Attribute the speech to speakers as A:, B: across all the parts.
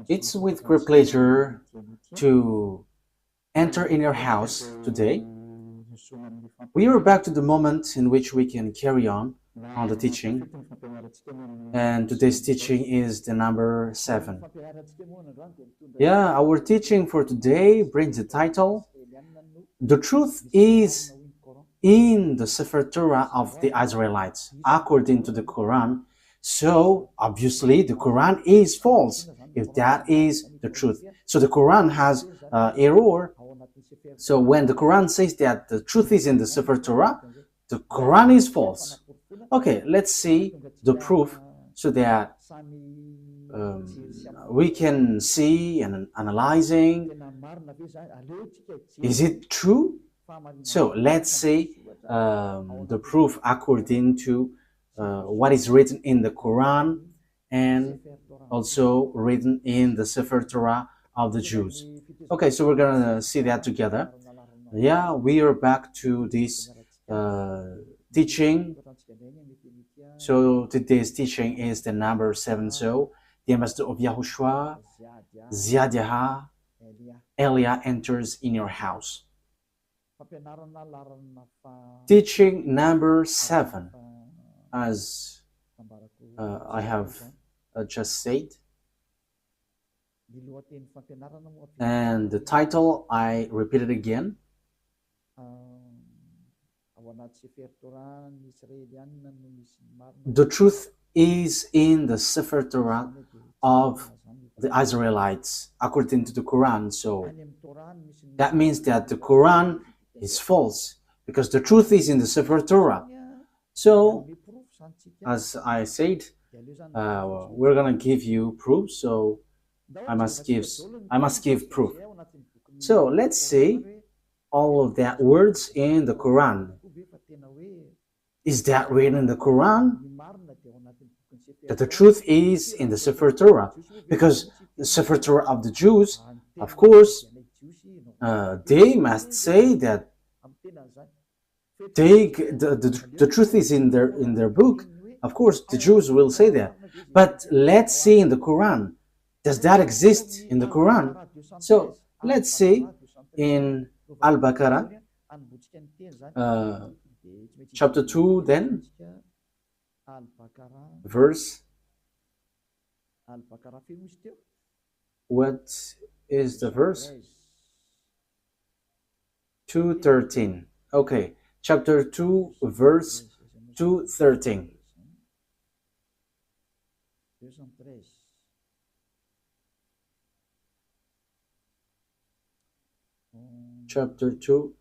A: It's with great pleasure to enter in your house today. We are back to the moment in which we can carry on the teaching, and today's teaching is the number 7. Yeah, our teaching for today brings the title, The Truth is in the Sefer Torah of the Israelites, according to the Quran. So, obviously, the Quran is false, if that is the truth. So, the Quran has error. So, when the Quran says that the truth is in the Sefer Torah, the Quran is false. Okay, let's see the proof so that we can see and analyzing, is it true? So let's see the proof according to what is written in the Quran and also written in the Sefer Torah of the Jews. Okay, so we're gonna see that together. Yeah, we are back to this teaching. So today's teaching is the number 7. So the ambassador of YAHOSHUAH, YAHVAH, Elia enters in your house. Teaching number 7, as I have just said, and the title, I repeat it again, the truth is in the Sefer Torah of the Israelites, according to the Quran. So that means that the Quran is false, because the truth is in the Sefer Torah. So, as I said, we're gonna give you proof. So I must give proof. So let's see all of that words in the Quran. Is that written in the Quran? That the truth is in the Sefer Torah, because the Sefer Torah of the Jews, of course, they must say that the truth is in their book. Of course, the Jews will say that. But let's see in the Quran. Does that exist in the Quran? So let's see in Al-Baqarah, chapter 2, then verse. What is the verse? 2:13. Okay, chapter 2, verse 2:13. Chapter 2,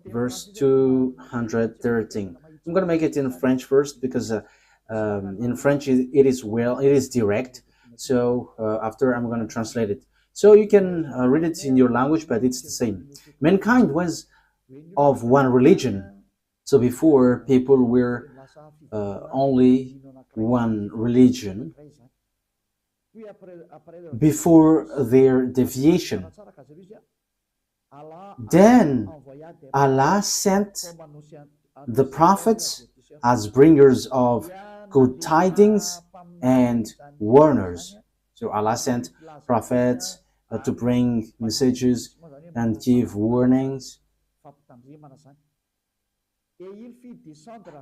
A: verse 213. I'm going to make it in French first, because in French it is direct. So after I'm going to translate it. So you can read it in your language, but it's the same. Mankind was of one religion. So before, people were only one religion before their deviation. Then Allah sent the prophets as bringers of good tidings and warners. So Allah sent prophets to bring messages and give warnings,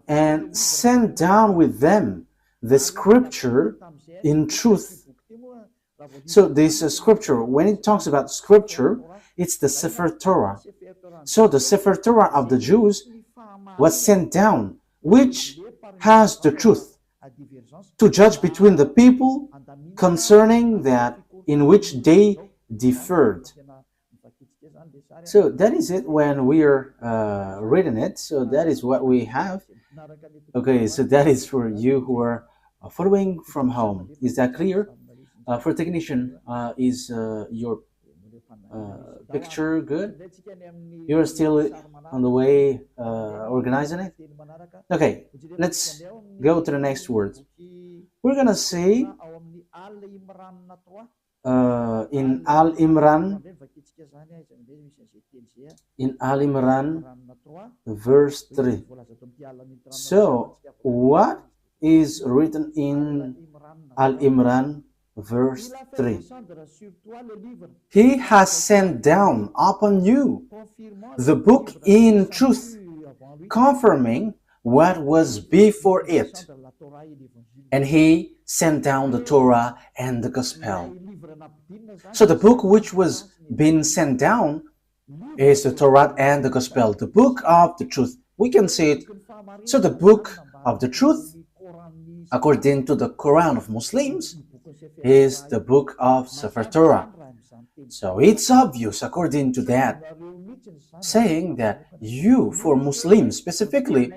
A: and sent down with them the scripture in truth. So this scripture, when it talks about scripture, it's the Sefer Torah. So the Sefer Torah of the Jews was sent down, which has the truth to judge between the people concerning that in which they differed. So that is it when we are reading it. So that is what we have. Okay, so that is for you who are following from home. Is that clear? For technician, is your picture good? You're still on the way organizing it? Okay, let's go to the next word. We're gonna say in Al-Imran, verse 3. So what is written in Al-Imran verse 3. He has sent down upon you the book in truth, confirming what was before it. And he sent down the Torah and the Gospel. So the book which was being sent down is the Torah and the Gospel, the book of the truth. We can see it. So the book of the truth, according to the Quran of Muslims, is the book of Sefer Torah. So it's obvious, according to that, saying that you, for Muslims specifically,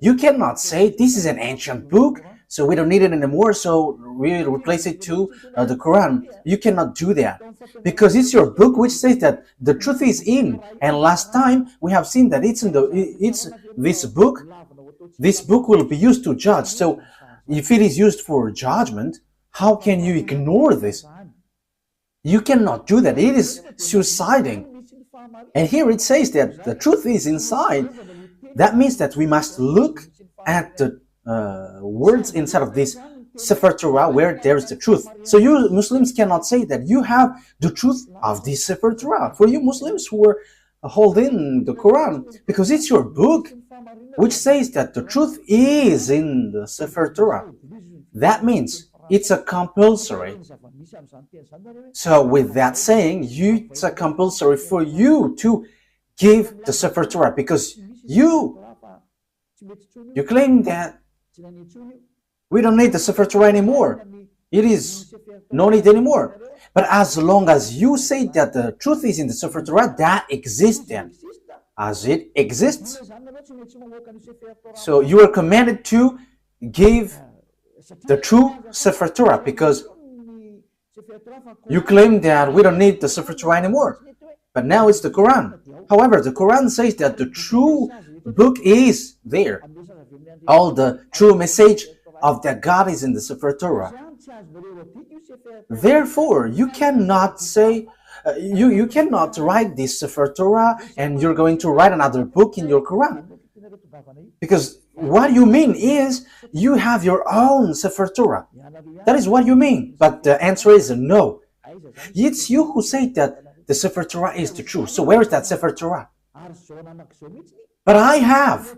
A: you cannot say this is an ancient book, so we don't need it anymore, so we replace it to the Quran. You cannot do that, because it's your book which says that the truth is in. And last time we have seen that it's this book. This book will be used to judge. So if it is used for judgment, how can you ignore this? You cannot do that. It is suiciding. And here it says that the truth is inside. That means that we must look at the words inside of this Sefer Torah where there is the truth. So you Muslims cannot say that you have the truth of this Sefer Torah. For you Muslims who are holding the Quran, because it's your book which says that the truth is in the Sefer Torah. That means it's a compulsory. So with that saying, it's a compulsory for you to give the Sefer Torah, because you claim that we don't need the Sefer Torah anymore. It is no need anymore. But as long as you say that the truth is in the Sefer Torah, that exists then, as it exists. So you are commanded to give the true Sefer Torah, because you claim that we don't need the Sefer Torah anymore. But now it's the Quran. However, the Quran says that the true book is there. All the true message of that God is in the Sefer Torah. Therefore, you cannot say, you cannot write this Sefer Torah and you're going to write another book in your Quran. Because what you mean is you have your own Sefer Torah. That is what you mean. But the answer is no. It's you who say that the Sefer Torah is the truth. So where is that Sefer Torah? But I have.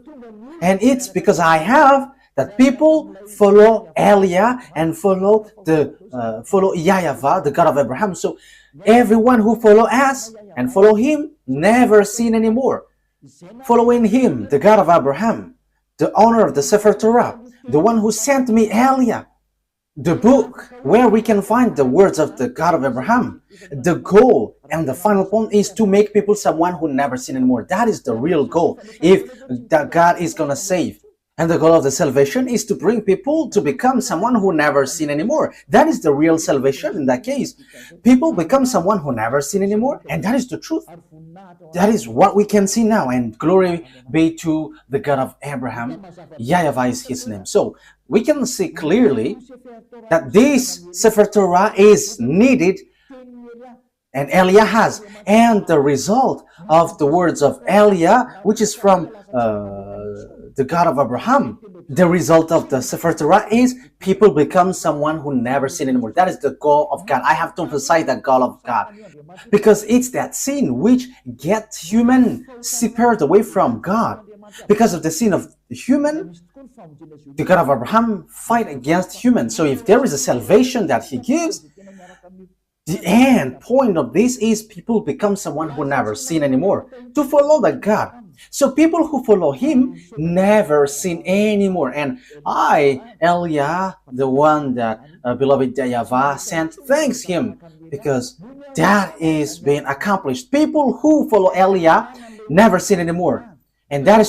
A: And it's because I have that people follow Elia and follow YAHVAH, the God of Abraham. So everyone who follow us and follow him never sin anymore. Following him, the God of Abraham, the owner of the Sefer Torah, the one who sent me Elia, the book where we can find the words of the God of Abraham. The goal and the final point is to make people someone who never sin anymore. That is the real goal, if that God is going to save. And the goal of the salvation is to bring people to become someone who never sin anymore. That is the real salvation in that case. People become someone who never sin anymore, and that is the truth. That is what we can see now, and glory be to the God of Abraham. YAHVAH is his name. So we can see clearly that this Sefer Torah is needed, and Elia has. And the result of the words of Elia, which is from the God of Abraham, the result of the Sefer Torah is people become someone who never sin anymore. That is the goal of God. I have to emphasize that goal of God, because it's that sin which gets human separated away from God. Because of the sin of human, the God of Abraham fight against human. So if there is a salvation that he gives, the end point of this is people become someone who never sin anymore, to follow that God. So people who follow him never sin anymore. And Elia, the one that beloved YAHVAH sent, thanks him, because that is being accomplished. People who follow Elia never sin anymore. And that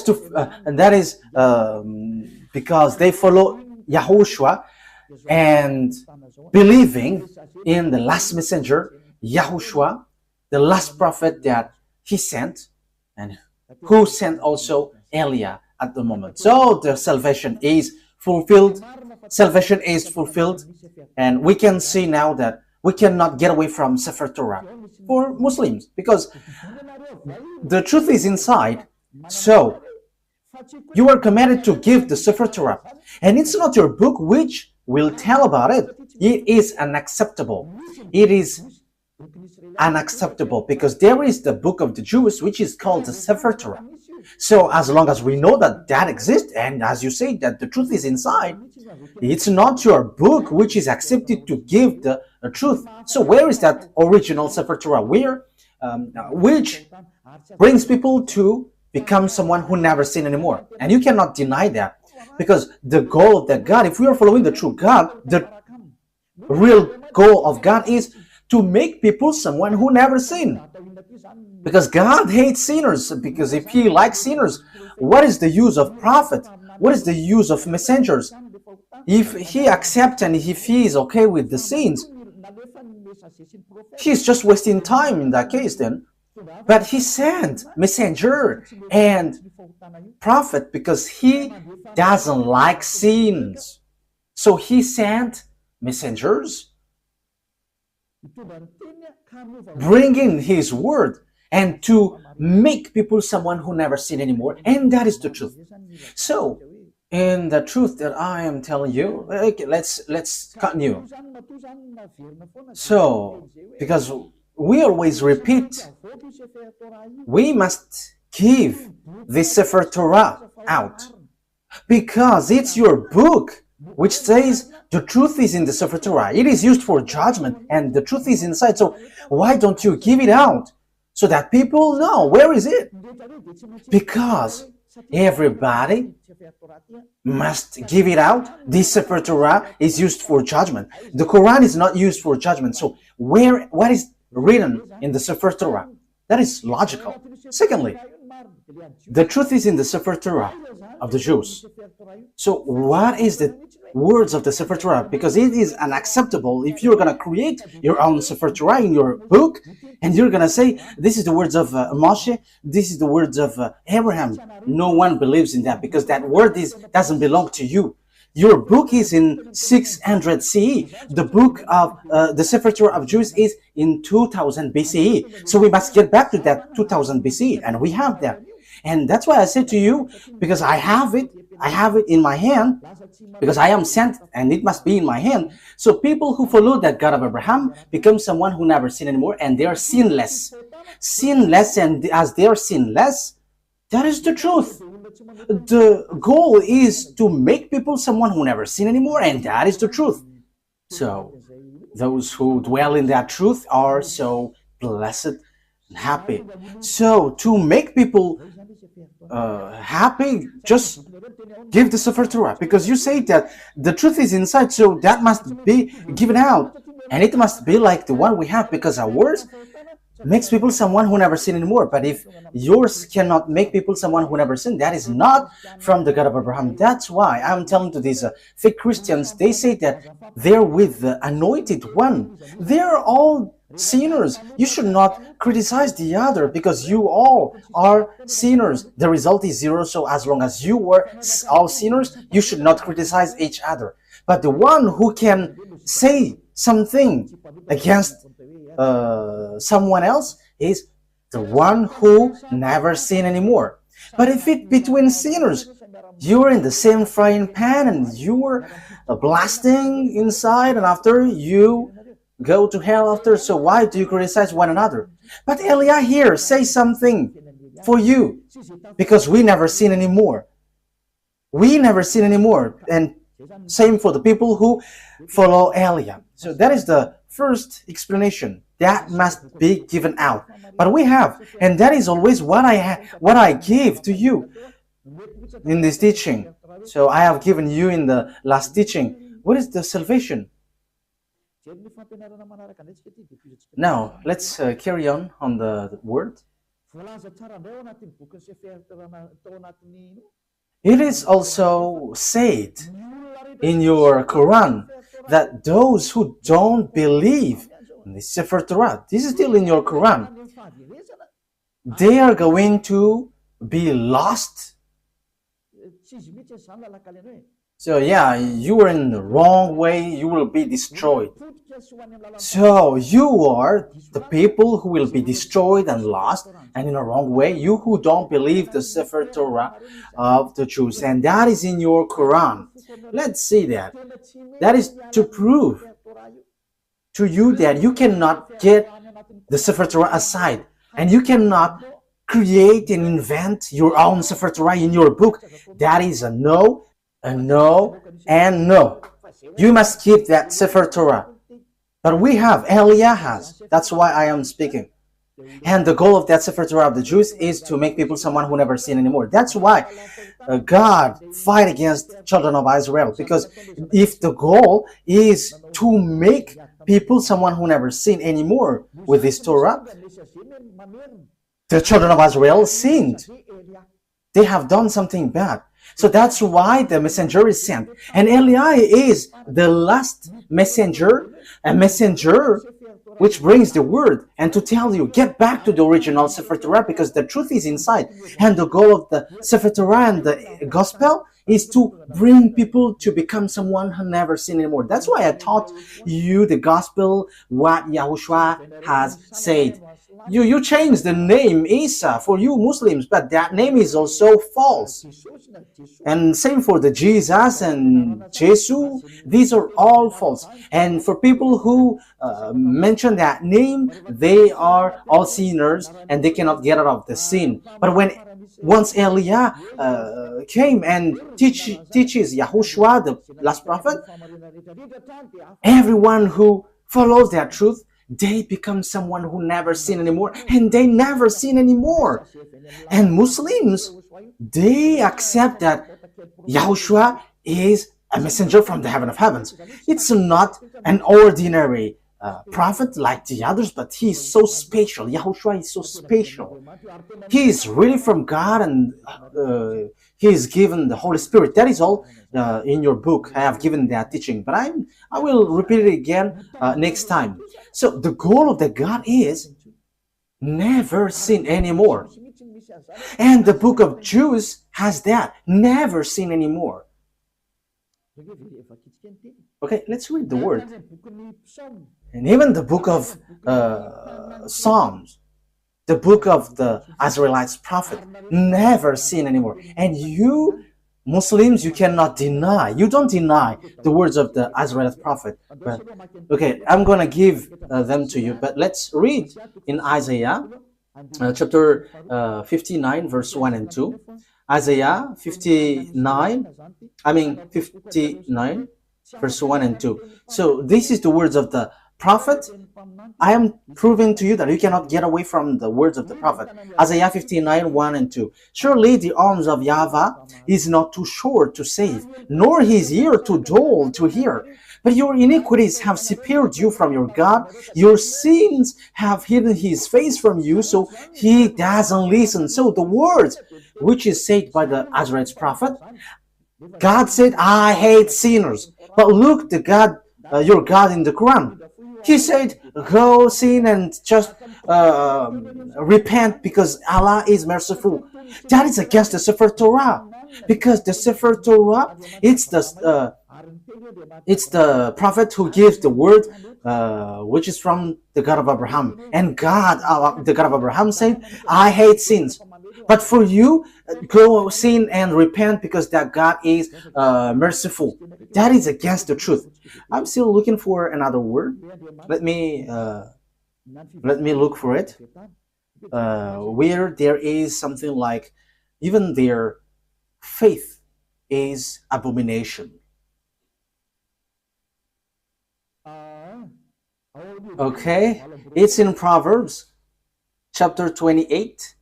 A: is because they follow YAHOSHUAH and believing in the last messenger, YAHOSHUAH, the last prophet that he sent, and who sent also Elia at the moment. So the salvation is fulfilled. Salvation is fulfilled. And we can see now that we cannot get away from Sefer Torah for Muslims, because the truth is inside. So You are commanded to give the Sefer Torah. And it's not your book which will tell about it. It is unacceptable. It is unacceptable because there is the book of the Jews which is called the Sefer Torah. So as long as we know that that exists, and as you say that the truth is inside, it's not your book which is accepted to give the truth. So where is that original Sefer Torah? Where, which brings people to become someone who never sin anymore. And you cannot deny that, because the goal of that God, if we are following the true God, the real goal of God is to make people someone who never sin. Because God hates sinners, because if he likes sinners, what is the use of prophet? What is the use of messengers? If he accepts and if he is okay with the sins, he's just wasting time in that case then. But he sent messenger and prophet because he doesn't like sins. So he sent messengers bringing his word and to make people someone who never sin anymore. And that is the truth. So in the truth that I am telling you, okay, let's continue. So because we always repeat, we must give the Sefer Torah out because it's your book which says the truth is in the Sefer Torah. It is used for judgment and the truth is inside. So why don't you give it out so that people know where is it? Because everybody must give it out. The Sefer Torah is used for judgment. The Quran is not used for judgment. So what is written in the Sefer Torah? That is logical. Secondly, the truth is in the Sefer Torah of the Jews. So what is the words of the Sefer Torah? Because it is unacceptable if you're going to create your own Sefer Torah in your book and you're going to say, this is the words of Moshe, this is the words of Abraham. No one believes in that because that word doesn't belong to you. Your book is in 600 CE. The book of the Sefer Torah of Jews is in 2000 BCE. So we must get back to that 2000 BCE, and we have that. And that's why I said to you, because I have it in my hand, because I am sent and it must be in my hand. So people who follow that God of Abraham become someone who never sin anymore, and they are sinless. Sinless, and as they are sinless, that is the truth. The goal is to make people someone who never sin anymore, and that is the truth. So those who dwell in that truth are so blessed and happy. So to make people happy, just give the Sefer Torah, because you say that the truth is inside, so that must be given out, and it must be like the one we have, because our words makes people someone who never sin anymore. But if yours cannot make people someone who never sin, that is not from the God of Abraham. That's why I'm telling to these fake Christians, they say that they're with the anointed one. They're all sinners. You should not criticize the other because you all are sinners. The result is zero. So as long as you were all sinners, you should not criticize each other. But the one who can say something against someone else is the one who never sin anymore. But if it between sinners, you're in the same frying pan and you're blasting inside, and after you go to hell after, so why do you criticize one another? But Elia here says something for you, because we never sin anymore. We never sin anymore, and same for the people who follow Elia. So that is the first explanation. That must be given out. But we have, and that is always what I give to you in this teaching. So I have given you in the last teaching. What is the salvation? Now, let's carry on the word. It is also said in your Quran that those who don't believe in the Sefer Torah, this is still in your Quran, they are going to be lost. So yeah, you are in the wrong way, you will be destroyed. So you are the people who will be destroyed and lost, and in a wrong way, you who don't believe the Sefer Torah of the Jews, and that is in your Quran. Let's see that. That is to prove to you that you cannot get the Sefer Torah aside, and you cannot create and invent your own Sefer Torah in your book. That is a no, and no. You must keep that Sefer Torah. But we have, Eliah has. That's why I am speaking. And the goal of that Sefer Torah of the Jews is to make people someone who never sin anymore. That's why God fight against children of Israel. Because if the goal is to make people someone who never sin anymore with this Torah, the children of Israel sinned. They have done something bad. So that's why the messenger is sent. And Eli is the last messenger, a messenger which brings the word and to tell you, get back to the original Sefer Torah because the truth is inside. And the goal of the Sefer Torah and the gospel is to bring people to become someone who never sinned anymore. That's why I taught you the gospel, what YAHOSHUAH has said. You changed the name Isa for you Muslims, but that name is also false. And same for the Jesus and Jesus, these are all false. And for people who mention that name, they are all sinners and they cannot get out of the sin. But once Eliah came and teaches YAHOSHUAH, the last prophet, everyone who follows that truth, they become someone who never sin anymore, and they never sin anymore. And Muslims, they accept that YAHOSHUAH is a messenger from the heaven of heavens. It's not an ordinary prophet like the others, but he is so special. YAHOSHUAH is so special. He is really from God, and he is given the Holy Spirit. That is all in your book. I have given that teaching, but I will repeat it again next time. So the goal of the God is never sin anymore. And the book of Jews has that, never sin anymore. Okay, let's read the word. And even the book of Psalms, the book of the Israelites prophet, never sin anymore. And you Muslims, you cannot deny, you don't deny the words of the Israelite prophet. But, okay, I'm going to give them to you, but let's read in Isaiah chapter 59, verse 1 and 2. Isaiah 59, verse 1 and 2. So this is the words of the prophet. I am proving to you that you cannot get away from the words of the prophet. Isaiah 59, 1 and 2. Surely the arms of YAHVAH is not too short to save, nor his ear too dull to hear. But your iniquities have separated you from your God. Your sins have hidden his face from you, so he doesn't listen. So the words which is said by the Israelite prophet, God said, I hate sinners. But look, the God, your God in the Quran, he said, go sin and just repent because Allah is merciful. That is against the Sefer Torah. Because the Sefer Torah, it's the prophet who gives the word, which is from the God of Abraham. And God, the God of Abraham said, I hate sins. But for you, go sin and repent because that God is merciful. That is against the truth. I'm still looking for another word. Let me look for it. Where there is something like, even their faith is abomination. Okay, it's in Proverbs chapter 28.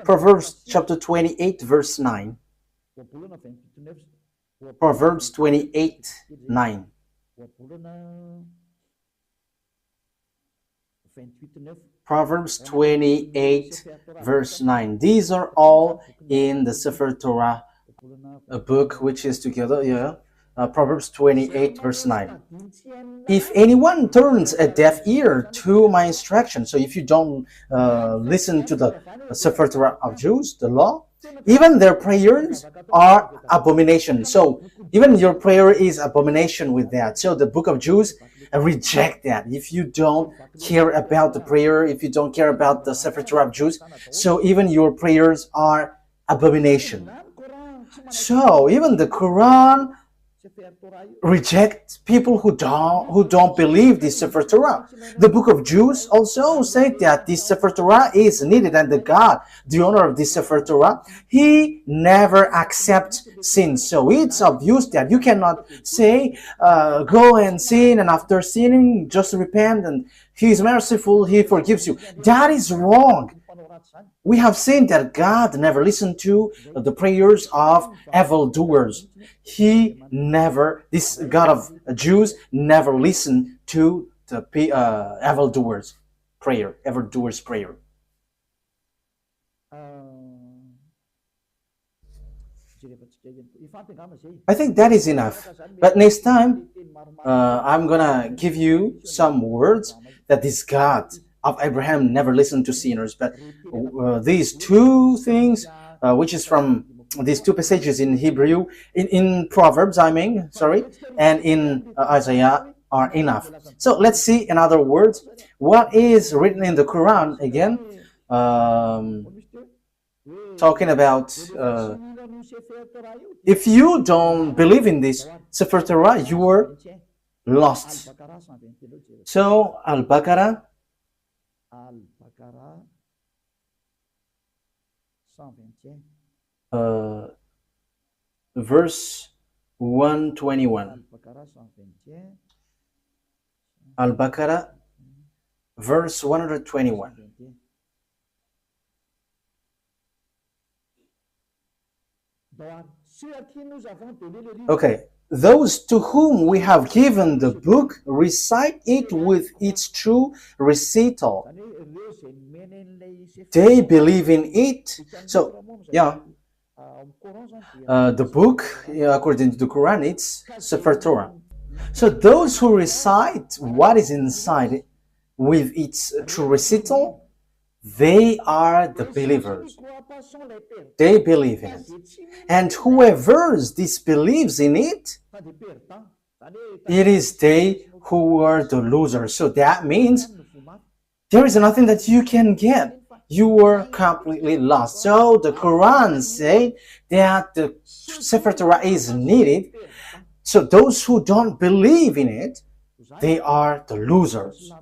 A: Proverbs chapter 28, verse 9. Proverbs 28, 9. Proverbs 28, verse 9. These are all in the Sefer Torah, a book which is together, Proverbs 28 verse 9. If anyone turns a deaf ear to my instruction, so if you don't listen to the Sefer Torah of Jews, the law, even their prayers are abomination. So even your prayer is abomination with that. So the book of Jews reject that. If you don't care about the prayer, if you don't care about the Sefer Torah of Jews, so even your prayers are abomination. So even the Quran reject people who don't believe this Sefer Torah. The book of Jews also say that this Sefer Torah is needed, and the God, the owner of this Sefer Torah, he never accepts sin. So it's obvious that you cannot say go and sin, and after sinning just repent and he is merciful, he forgives you. That is wrong. We have seen that God never listened to the prayers of evildoers. He never, this God of Jews, never listened to the evildoers' prayer. I think that is enough. But next time, I'm gonna give you some words that this God of Abraham never listened to sinners. But these two things, which is from these two passages in Hebrew, in Proverbs, and in Isaiah are enough. So let's see in other words what is written in the Quran again, talking about if you don't believe in this Sefer Torah, you were lost. So Al-Baqarah verse 121. Al-Baqarah verse 121. Okay, those to whom we have given the book recite it with its true recital. They believe in it. So, yeah, the book, according to the Quran, it's Sefer Torah. So those who recite what is inside with its true recital, they are the believers. They believe in it. And whoever disbelieves in it, it is they who are the losers. So that means there is nothing that you can get. You are completely lost. So the Quran says that the Sefer Torah is needed. So those who don't believe in it, they are the losers.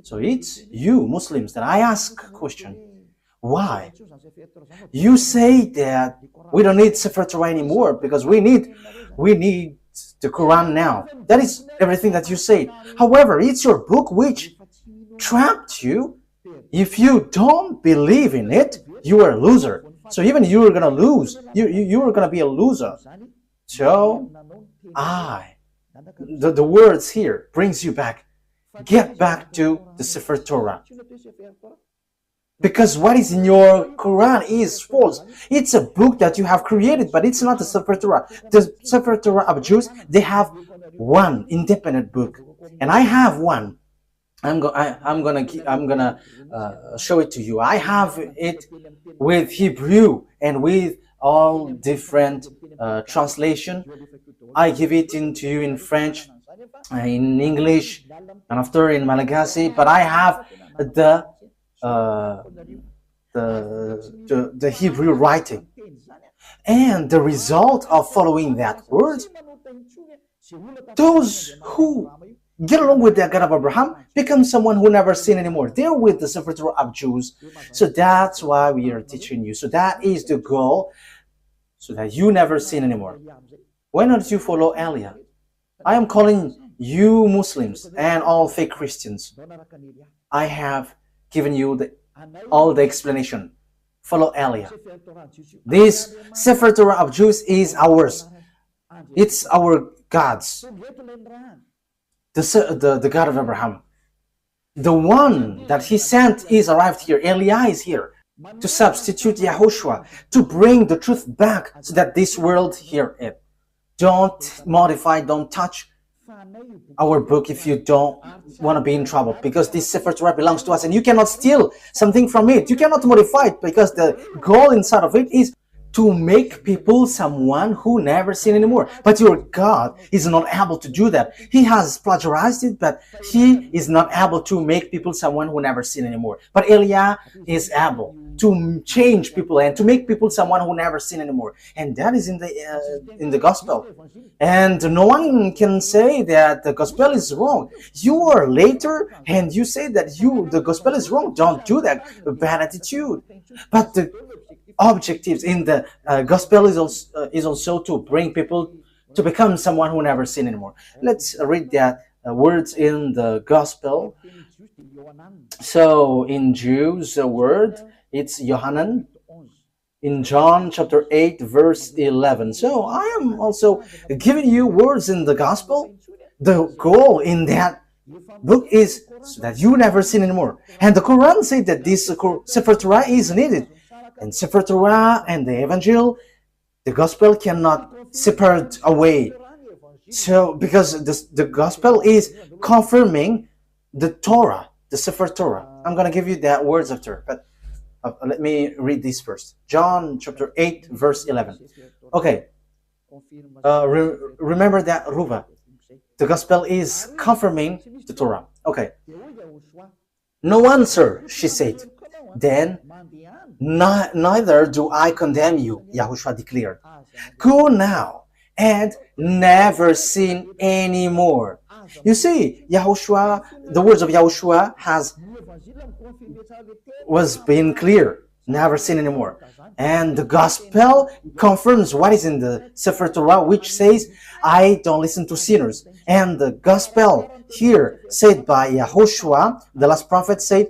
A: So it's you Muslims that I ask a question. Why? You say that we don't need Sefer Torah anymore because we need the Quran now. That is everything that you say. However, it's your book which trapped you. If you don't believe in it, you are a loser. So even you are gonna lose. You are gonna be a loser. So the words here brings you back. Get back to the Sefer Torah. Because what is in your Quran is false. It's a book that you have created, but it's not the Sefer Torah. The Sefer Torah of Jews, they have one independent book, and I have one. I'm gonna show it to you. I have it with Hebrew and with all different translation. I give it into you in French, in English, and after in Malagasy. But I have the Hebrew writing, and the result of following that word, those who get along with the God of Abraham become someone who never sin anymore. They're with the Sefer Torah of Jews. So that's why we are teaching you. So that is the goal, so that you never sin anymore. Why not you follow Elia? I am calling you Muslims and all fake Christians. I have given you all the explanation. Follow Elia. This Sefer Torah of Jews is ours. It's our God's. The God of Abraham. The one that he sent is arrived here. Elia is here to substitute YAHOSHUAH, to bring the truth back so that this world hear it. don't modify, don't touch our book if you don't want to be in trouble, because this Sefer Torah belongs to us and you cannot steal something from it. You cannot modify it, because the goal inside of it is to make people someone who never sin anymore. But your God is not able to do that. He has plagiarized it, but he is not able to make people someone who never sin anymore. But Eliah is able to change people and to make people someone who never sin anymore. And that is in the gospel. And no one can say that the gospel is wrong. You are later and you say that the gospel is wrong. Don't do that. Bad attitude. But the objectives in the gospel is also to bring people to become someone who never sin anymore. Let's read that words in the gospel. So in Jews, the word, it's Yohanan. In John chapter 8 verse 11. So I am also giving you words in the gospel. The goal in that book is so that you never sin anymore. And the Quran said that this Sefer Torah is needed. And Sefer Torah and the Evangel, the gospel cannot separate away. So because the gospel is confirming the Torah, the Sefer Torah. I'm going to give you that words after, but let me read this first. John chapter 8 verse 11. Okay. Remember that, Ruva. The gospel is confirming the Torah. Okay. No answer, she said. Then, neither do I condemn you, YAHOSHUAH declared. Go now and never sin anymore. You see, YAHOSHUAH, the words of YAHOSHUAH was being clear. Never sin anymore. And the gospel confirms what is in the Sefer Torah, which says, I don't listen to sinners. And the gospel here said by YAHOSHUAH, the last prophet, said,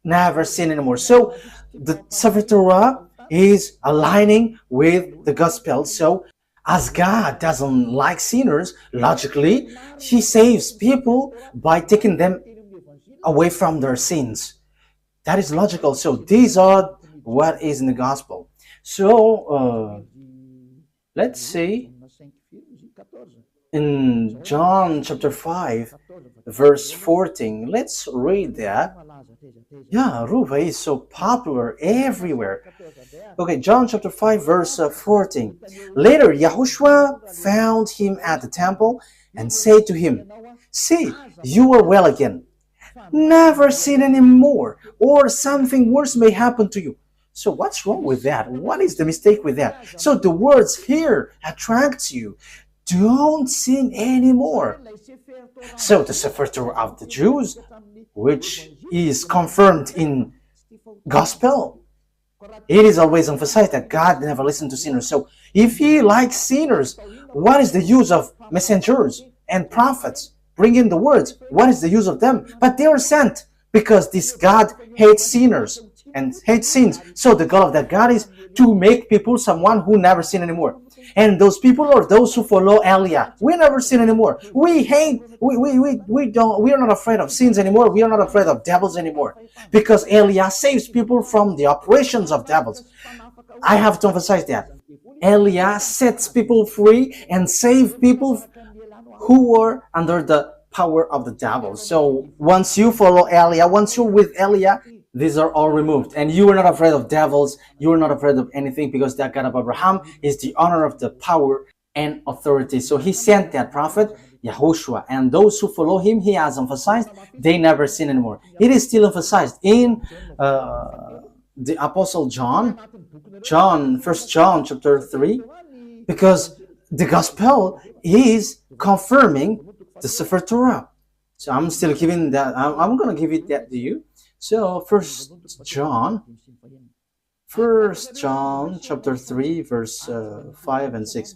A: never sin anymore. So the Sefer Torah is aligning with the gospel. So as God doesn't like sinners, logically, he saves people by taking them away from their sins. That is logical. So these are what is in the gospel. So let's see. In John chapter 5, verse 14, let's read that. Yeah, Ruva is so popular everywhere. Okay, John chapter 5, verse 14. Later, YAHOSHUAH found him at the temple and said to him, see, you are well again. Never sin anymore, or something worse may happen to you. So what's wrong with that? What is the mistake with that? So the words here attract you. Don't sin anymore. So the Sefer Torah of the Jews, which is confirmed in gospel, it is always emphasized that God never listened to sinners. So if he likes sinners, what is the use of messengers and prophets bringing the words? What is the use of them? But they are sent because this God hates sinners and hates sins. So the goal of that God is to make people someone who never sin anymore. And those people are those who follow Eliah. We never sin anymore. We are not afraid of sins anymore. We are not afraid of devils anymore. Because Eliah saves people from the operations of devils. I have to emphasize that. Eliah sets people free and saves people who are under the power of the devil. So once you follow Eliah, once you're with Eliah, these are all removed. And you are not afraid of devils. You are not afraid of anything, because that God of Abraham is the honor of the power and authority. So he sent that prophet, YAHOSHUAH. And those who follow him, he has emphasized, they never sin anymore. It is still emphasized in the Apostle John, 1 John chapter 3, because the gospel is confirming the Sefer Torah. So I'm still giving that, I'm going to give it that to you. So 1 John chapter 3 verse 5 and 6.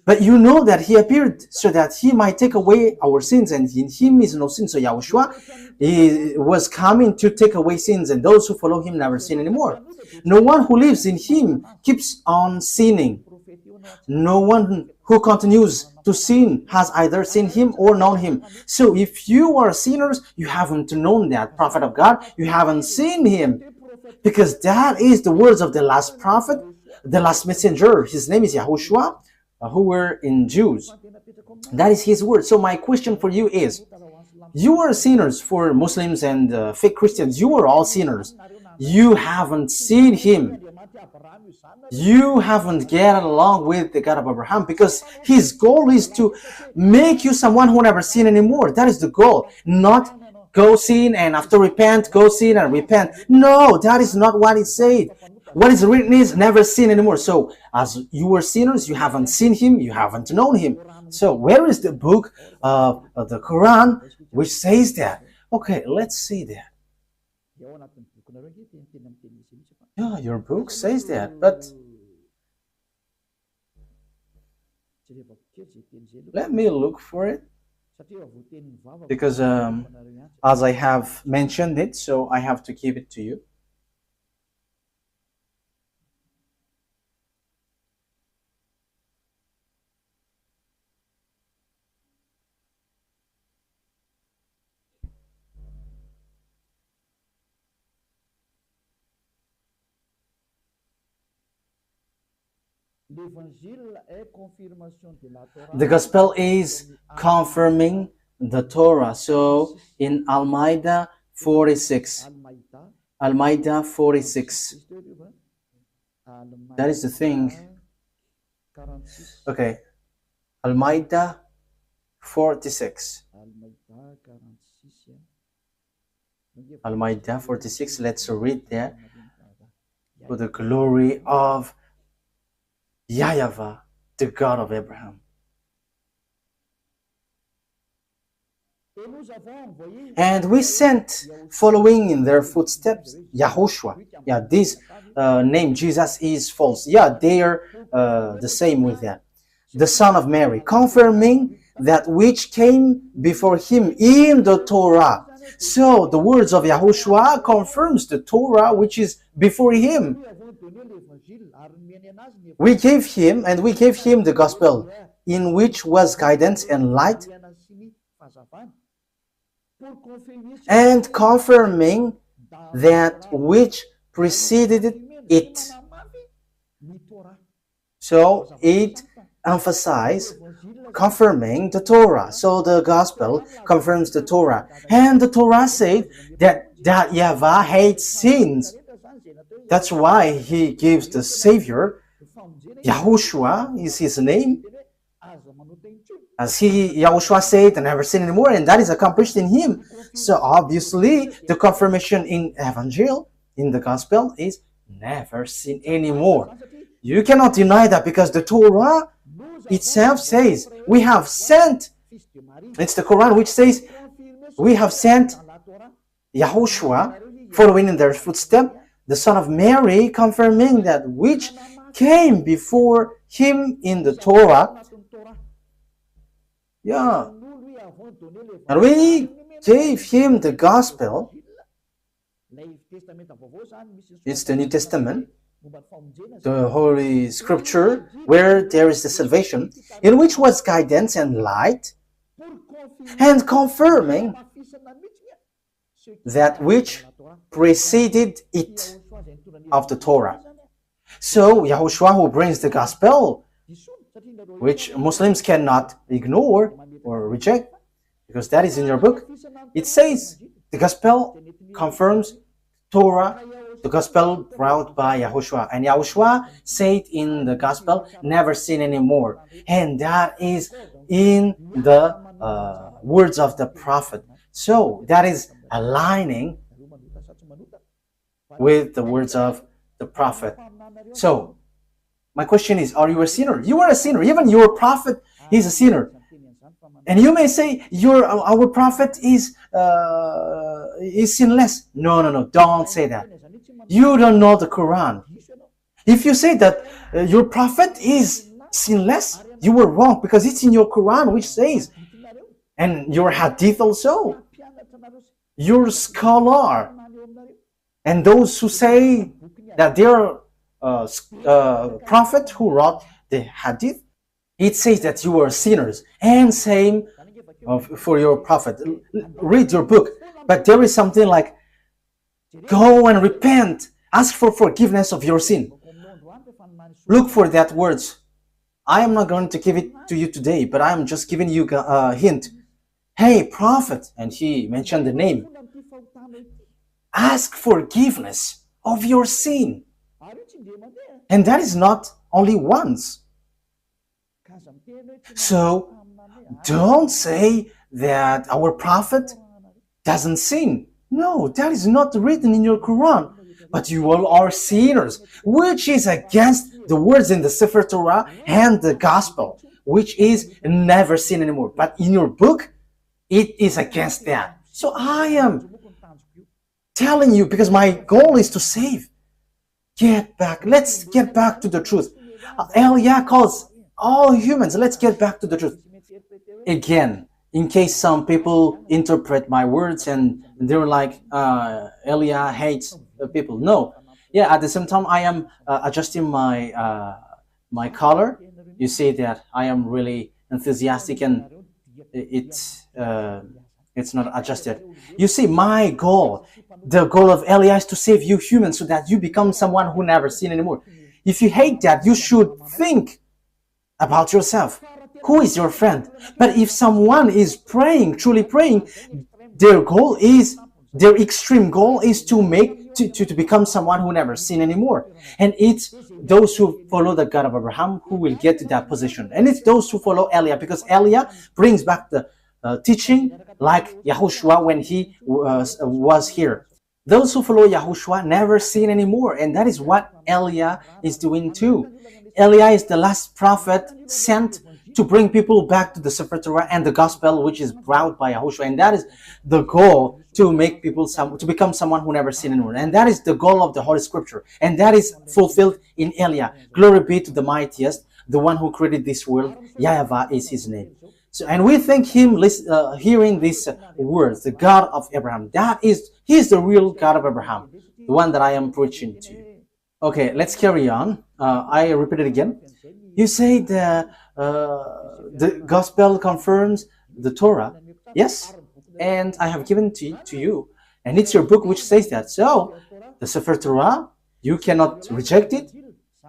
A: But you know that he appeared so that he might take away our sins, and in him is no sin. So YAHOSHUAH was coming to take away sins, and those who follow him never sin anymore. No one who lives in him keeps on sinning. No one who continues to sin has either seen him or known him. So if you are sinners, you haven't known that prophet of God. You haven't seen him, because that is the words of the last prophet, the last messenger. His name is YAHOSHUAH. who were in Jews. That is his word. So my question for you is, you are sinners. For Muslims and fake Christians, you are all sinners. You haven't seen him. You haven't get along with the God of Abraham, because his goal is to make you someone who never sin anymore. That is the goal. Not go sin and after repent, go sin and repent. No, that is not what it said. What is written is never sin anymore. So as you were sinners, you haven't seen him, you haven't known him. So where is the book of the Quran which says that? Okay, let's see that. Yeah, your book says that, but let me look for it, because as I have mentioned it, so I have to give it to you. The gospel is confirming the Torah. So in Al-Ma'idah 46, Al-Ma'idah 46, that is the thing. Okay, Al-Ma'idah 46. Al-Ma'idah 46, let's read that. For the glory of YAHVAH, the God of Abraham. And we sent, following in their footsteps, YAHOSHUAH. Yeah, this name Jesus is false. Yeah, they are the same with that. The son of Mary, confirming that which came before him in the Torah. So the words of YAHOSHUAH confirms the Torah which is before him. We gave him the gospel, in which was guidance and light, and confirming that which preceded it. So it emphasizes confirming the Torah. So the gospel confirms the Torah. And the Torah said that YAHVAH hates sins. That's why he gives the Savior. YAHOSHUAH is his name. As YAHOSHUAH said, I never sin anymore, and that is accomplished in him. So obviously, the confirmation in Evangel, in the Gospel, is never sin anymore. You cannot deny that, because the Torah itself says, we have sent, it's the Quran which says, we have sent YAHOSHUAH, following in their footsteps, the son of Mary, confirming that which came before him in the Torah. Yeah. And we gave him the gospel. It's the New Testament, the Holy Scripture, where there is the salvation, in which was guidance and light, and confirming that which preceded it of the Torah. So YAHOSHUAH, who brings the gospel, which Muslims cannot ignore or reject, because that is in your book, it says the gospel confirms Torah, the gospel brought by YAHOSHUAH. And YAHOSHUAH said in the gospel, never sin anymore. And that is in the words of the prophet. So that is aligning with the words of the prophet. So my question is, are you a sinner? You are a sinner. Even your prophet is a sinner. And you may say, our prophet is sinless. No, don't say that. You don't know the Quran. If you say that your prophet is sinless, you were wrong, because it's in your Quran which says, and your hadith also, your scholar, and those who say that they are prophet who wrote the hadith, it says that you are sinners. And same for your prophet. Read your book. But there is something like, go and repent. Ask for forgiveness of your sin. Look for that words I am not going to give it to you today, but I am just giving you a hint. Hey, prophet, and he mentioned the name. Ask forgiveness of your sin. And that is not only once. So don't say that our prophet doesn't sin. No, that is not written in your Quran. But you all are sinners, which is against the words in the Sefer Torah and the Gospel, which is never sin anymore. But in your book, it is against that. So I am telling you, because my goal is to save. Get back. Let's get back to the truth. Eliah calls all humans, let's get back to the truth. Again, in case some people interpret my words and they're like, Eliah hates people. No. Yeah, at the same time, I am adjusting my color. You see that I am really enthusiastic and it's not adjusted. You see, my goal, the goal of Eliah is to save you humans so that you become someone who never sin anymore. If you hate that, you should think about yourself. Who is your friend? But if someone is praying, truly praying, their extreme goal is to become someone who never sin anymore. And it's those who follow the God of Abraham who will get to that position. And it's those who follow Eliah, because Eliah brings back the teaching like YAHOSHUAH when he was here. Those who follow YAHOSHUAH never sin anymore. And that is what Eliah is doing too. Eliah is the last prophet sent to bring people back to the Sefer Torah and the Gospel, which is brought by YAHOSHUAH. And that is the goal, to make people to become someone who never sinned anymore. And that is the goal of the Holy Scripture. And that is fulfilled in Eliah. Glory be to the mightiest, the one who created this world. YAHVAH is his name. So, and we thank him hearing these words, the God of Abraham. He is the real God of Abraham, the one that I am preaching to you. Okay, let's carry on. I repeat it again. You say the Gospel confirms the Torah. Yes, and I have given to you. And it's your book which says that. So, the Sefer Torah, you cannot reject it.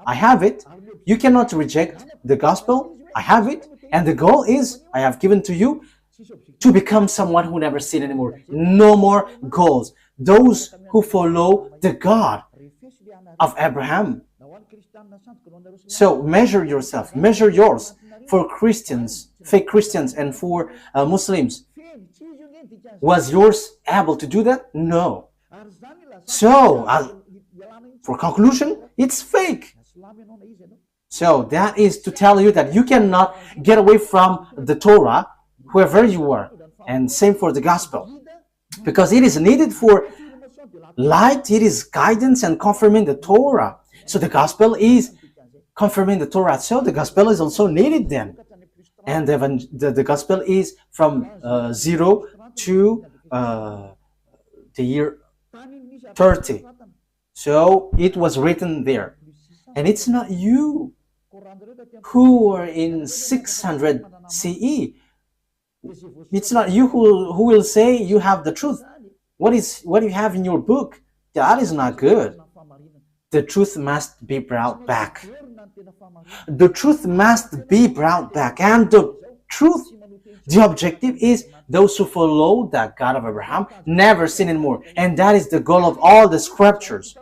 A: I have it. You cannot reject the Gospel. I have it. And the goal is, I have given to you, to become someone who never sin anymore. No more goals. Those who follow the God of Abraham. So measure yourself, measure yours. For Christians, fake Christians, and for Muslims, was yours able to do that? No. So, for conclusion, it's fake. So that is to tell you that you cannot get away from the Torah, whoever you are. And same for the Gospel. Because it is needed for light, it is guidance and confirming the Torah. So the Gospel is confirming the Torah. So the Gospel is also needed then. And the Gospel is from 0 to the year 30. So it was written there. And it's not you who are in 600 CE. It's not you who will say you have the truth. What you have in your book, that is not good. The truth must be brought back. The truth must be brought back. And the truth, the objective is those who follow the God of Abraham never sin anymore. And that is the goal of all the scriptures.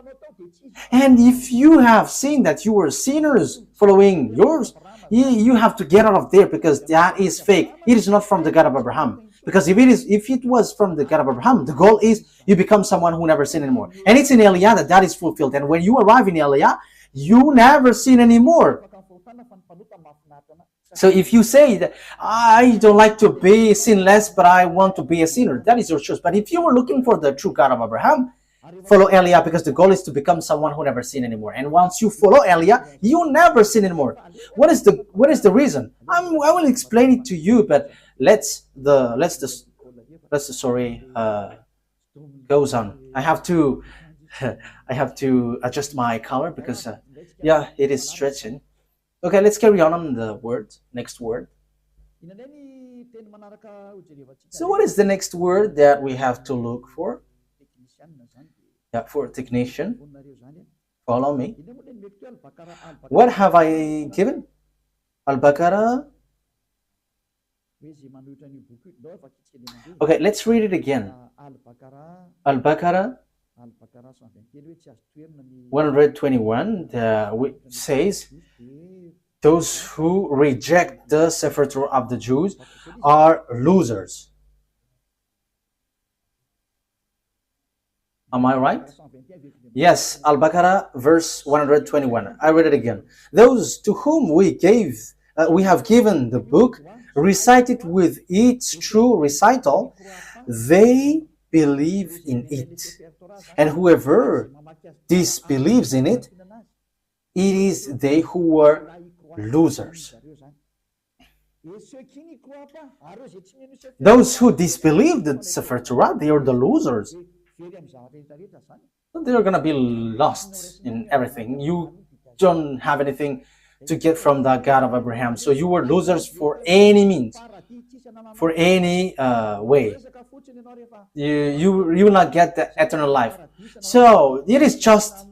A: And if you have seen that you were sinners following yours, you have to get out of there, because that is fake. It is not from the God of Abraham. Because if it was from the God of Abraham, the goal is you become someone who never sin anymore. And it's in Eliah that is fulfilled. And when you arrive in Eliah, you never sin anymore. So if you say that I don't like to be sinless, but I want to be a sinner, that is your choice. But if you were looking for the true God of Abraham, follow Eliah, because the goal is to become someone who never sin anymore. And once you follow Eliah, you never sin anymore. What is the reason? I will explain it to you, but let's the story goes on. I have to adjust my color because yeah, it is stretching. Okay, let's carry on the word. Next word. So what is the next word that we have to look for? Yeah, for technician. Follow me. What have I given? Al-Baqarah. Okay, let's read it again. Al-Baqarah 121 which says, those who reject the Sefer Torah of the Jews are losers. Am I right? Yes, Al-Baqarah verse 121. I read it again. Those to whom we have given the book, recited with its true recital, they believe in it. And whoever disbelieves in it, it is they who were losers. Those who disbelieve the Sefer Torah, they are the losers. They're gonna be lost in everything. You don't have anything to get from the God of Abraham. So you were losers for any means, for any way. You will not get the eternal life. So it is just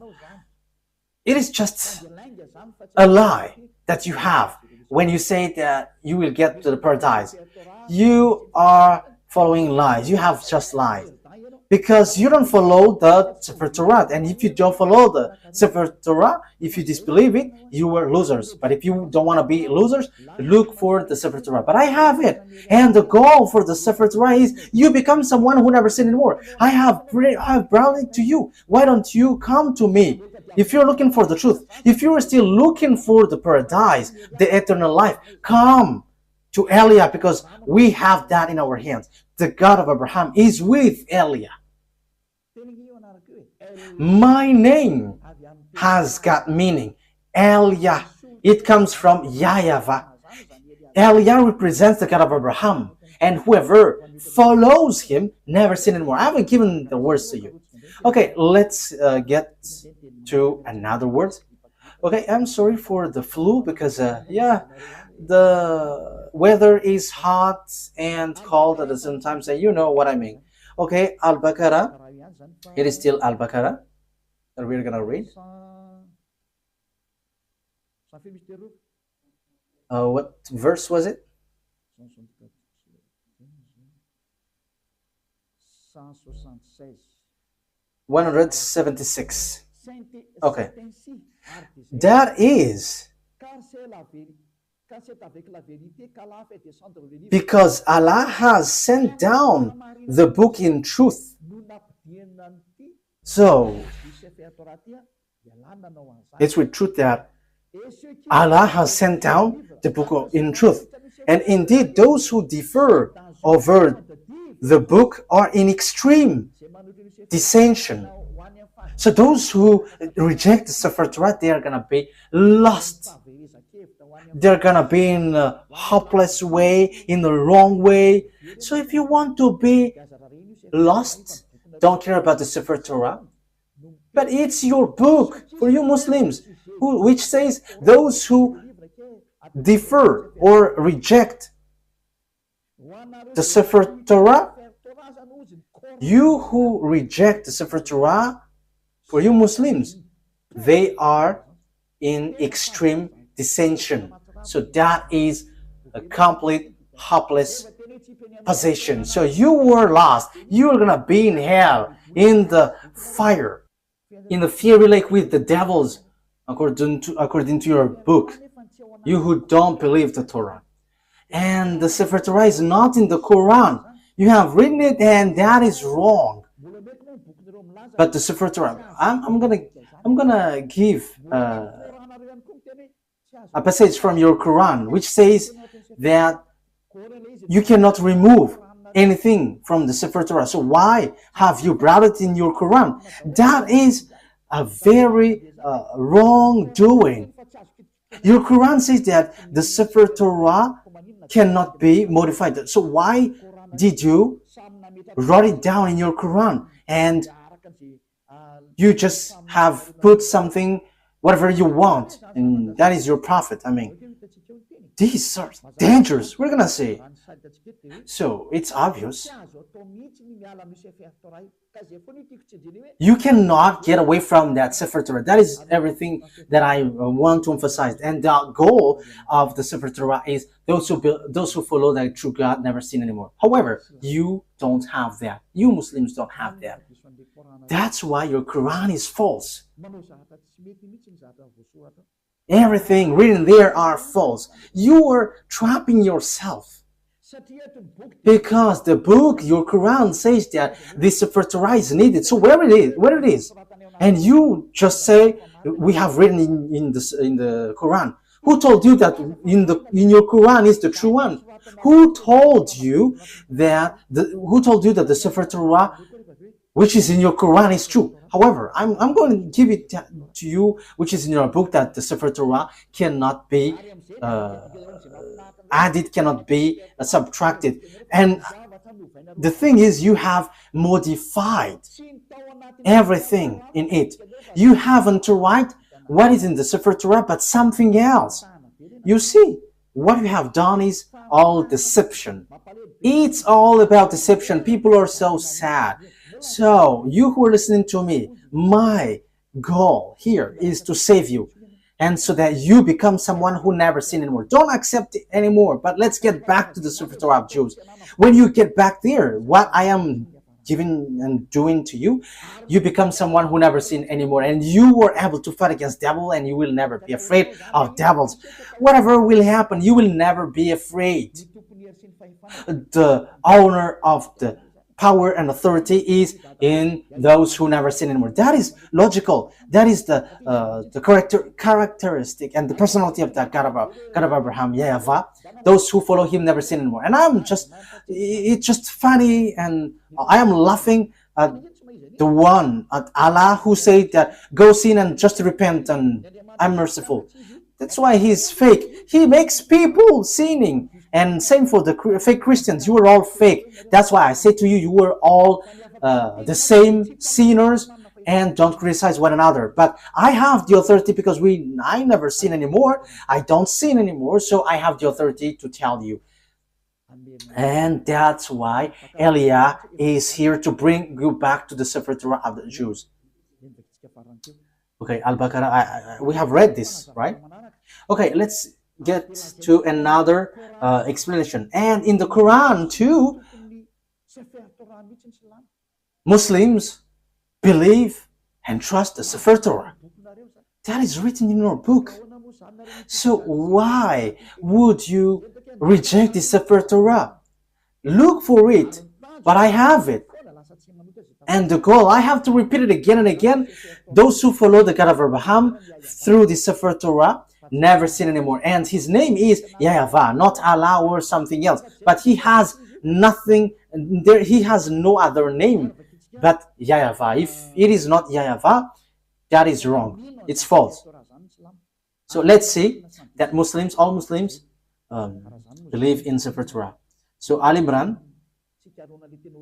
A: a lie that you have when you say that you will get to the paradise. You are following lies. You have just lied. Because you don't follow the Sefer Torah. And if you don't follow the Sefer Torah, if you disbelieve it, you were losers. But if you don't want to be losers, look for the Sefer Torah. But I have it. And the goal for the Sefer Torah is you become someone who never sinned anymore. I have brought it to you. Why don't you come to me? If you're looking for the truth, if you're still looking for the paradise, the eternal life, come to Eliah, because we have that in our hands. The God of Abraham is with Eliah. My name has got meaning. Eliah. It comes from YAHVAH. Eliah represents the God of Abraham. And whoever follows him never sin anymore. I haven't given the words to you. Okay, let's get to another word. Okay, I'm sorry for the flu because, the weather is hot and cold at the same time, so you know what I mean. Okay, Al-Baqarah. It is still Al-Baqarah that we're gonna read. What verse was it? 176. Okay. That is because Allah has sent down the book in truth. So, it's with truth that Allah has sent down the book in truth. And indeed, those who differ over the book are in extreme dissension. So those who reject the Sefer Torah, they are going to be lost. They're going to be in a hopeless way, in the wrong way. So if you want to be lost, don't care about the Sefer Torah. But it's your book for you Muslims, which says those who differ or reject the Sefer Torah, you who reject the Sefer Torah, for you Muslims, they are in extreme dissension. So that is a complete hopeless position. So you were lost. You are going to be in hell, in the fire, in the fiery lake with the devils, according to your book, you who don't believe the Torah. And the Sefer Torah is not in the Quran. You have written it and that is wrong. But the Sefer Torah, I'm gonna give a passage from your Quran which says that you cannot remove anything from the Sefer Torah. So why have you brought it in your Quran? That is a very wrongdoing. Your Quran says that the Sefer Torah cannot be modified. So why did you write it down in your Quran and you just have put something, whatever you want, and that is your prophet? I mean, these are dangerous. We're gonna see So it's obvious. You cannot get away from that Sefer Torah. That is everything that I want to emphasize. And the goal of the Sefer Torah is those who follow the true God never sin anymore. However, you don't have that. You Muslims don't have that. That's why your Quran is false. Everything written there are false. You are trapping yourself. Because the book, your Quran, says that this Sefer Torah is needed. So where it is, and you just say we have written in the Quran. Who told you that in your Quran is the true one? Who told you that the Sefer Torah, which is in your Quran, is true? However, I'm going to give it to you, which is in your book, that the Sefer Torah cannot be added, cannot be subtracted. And the thing is, you have modified everything in it. You haven't to write what is in the Sefer Torah, but something else. You see, what you have done is all deception. It's all about deception. People are so sad. So, you who are listening to me, my goal here is to save you, and so that you become someone who never sin anymore. Don't accept it anymore. But let's get back to the Sefer Torah of Jews. When you get back there, what I am giving and doing to you, you become someone who never sin anymore, and you were able to fight against devil, and you will never be afraid of devils. Whatever will happen, you will never be afraid. The owner of the power and authority is in those who never sin anymore. That is logical. That is the characteristic and the personality of that God of Abraham, YAHVAH. Those who follow him never sin anymore. And it's just funny, and I am laughing at the one, at Allah, who said that go sin and just repent and I'm merciful. That's why he's fake. He makes people sinning. And same for the fake Christians. You are all fake. That's why I say to you, you are all the same sinners, and don't criticize one another. But I have the authority because I never sin anymore. I don't sin anymore, so I have the authority to tell you. And that's why Elia is here to bring you back to the Sefer Torah of the Jews. Okay, Al-Baqarah, we have read this, right? Okay, let's get to another explanation. And in the Quran too, Muslims believe and trust the Sefer Torah. That is written in your book. So why would you reject the Sefer Torah? Look for it, but I have it. And the goal, I have to repeat it again and again. Those who follow the God of Abraham through the Sefer Torah never sin anymore. And his name is YAHVAH, not Allah or something else. But he has nothing, he has no other name but YAHVAH. If it is not YAHVAH, that is wrong. It's false. So let's see that all Muslims believe in Sefer Torah. So Al Imran.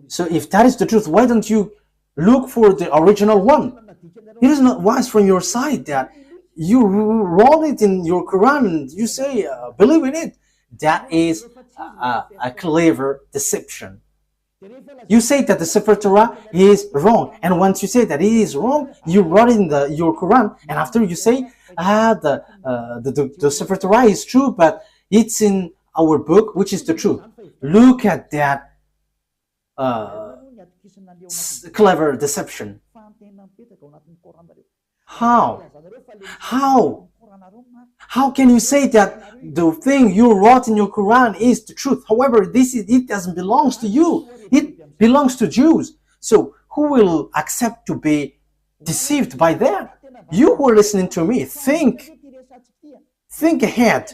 A: So if that is the truth, why don't you look for the original one? It is not wise from your side that you roll it in your Quran and you say, believe in it. That is a clever deception. You say that the Sefer Torah is wrong, and once you say that it is wrong, you wrote in your Quran, and after you say, the Sefer Torah is true, but it's in our book, which is the truth. Look at that clever deception. How can you say that the thing you wrote in your Quran is the truth? However, it doesn't belong to you. It belongs to Jews. So who will accept to be deceived by that? You who are listening to me, think ahead.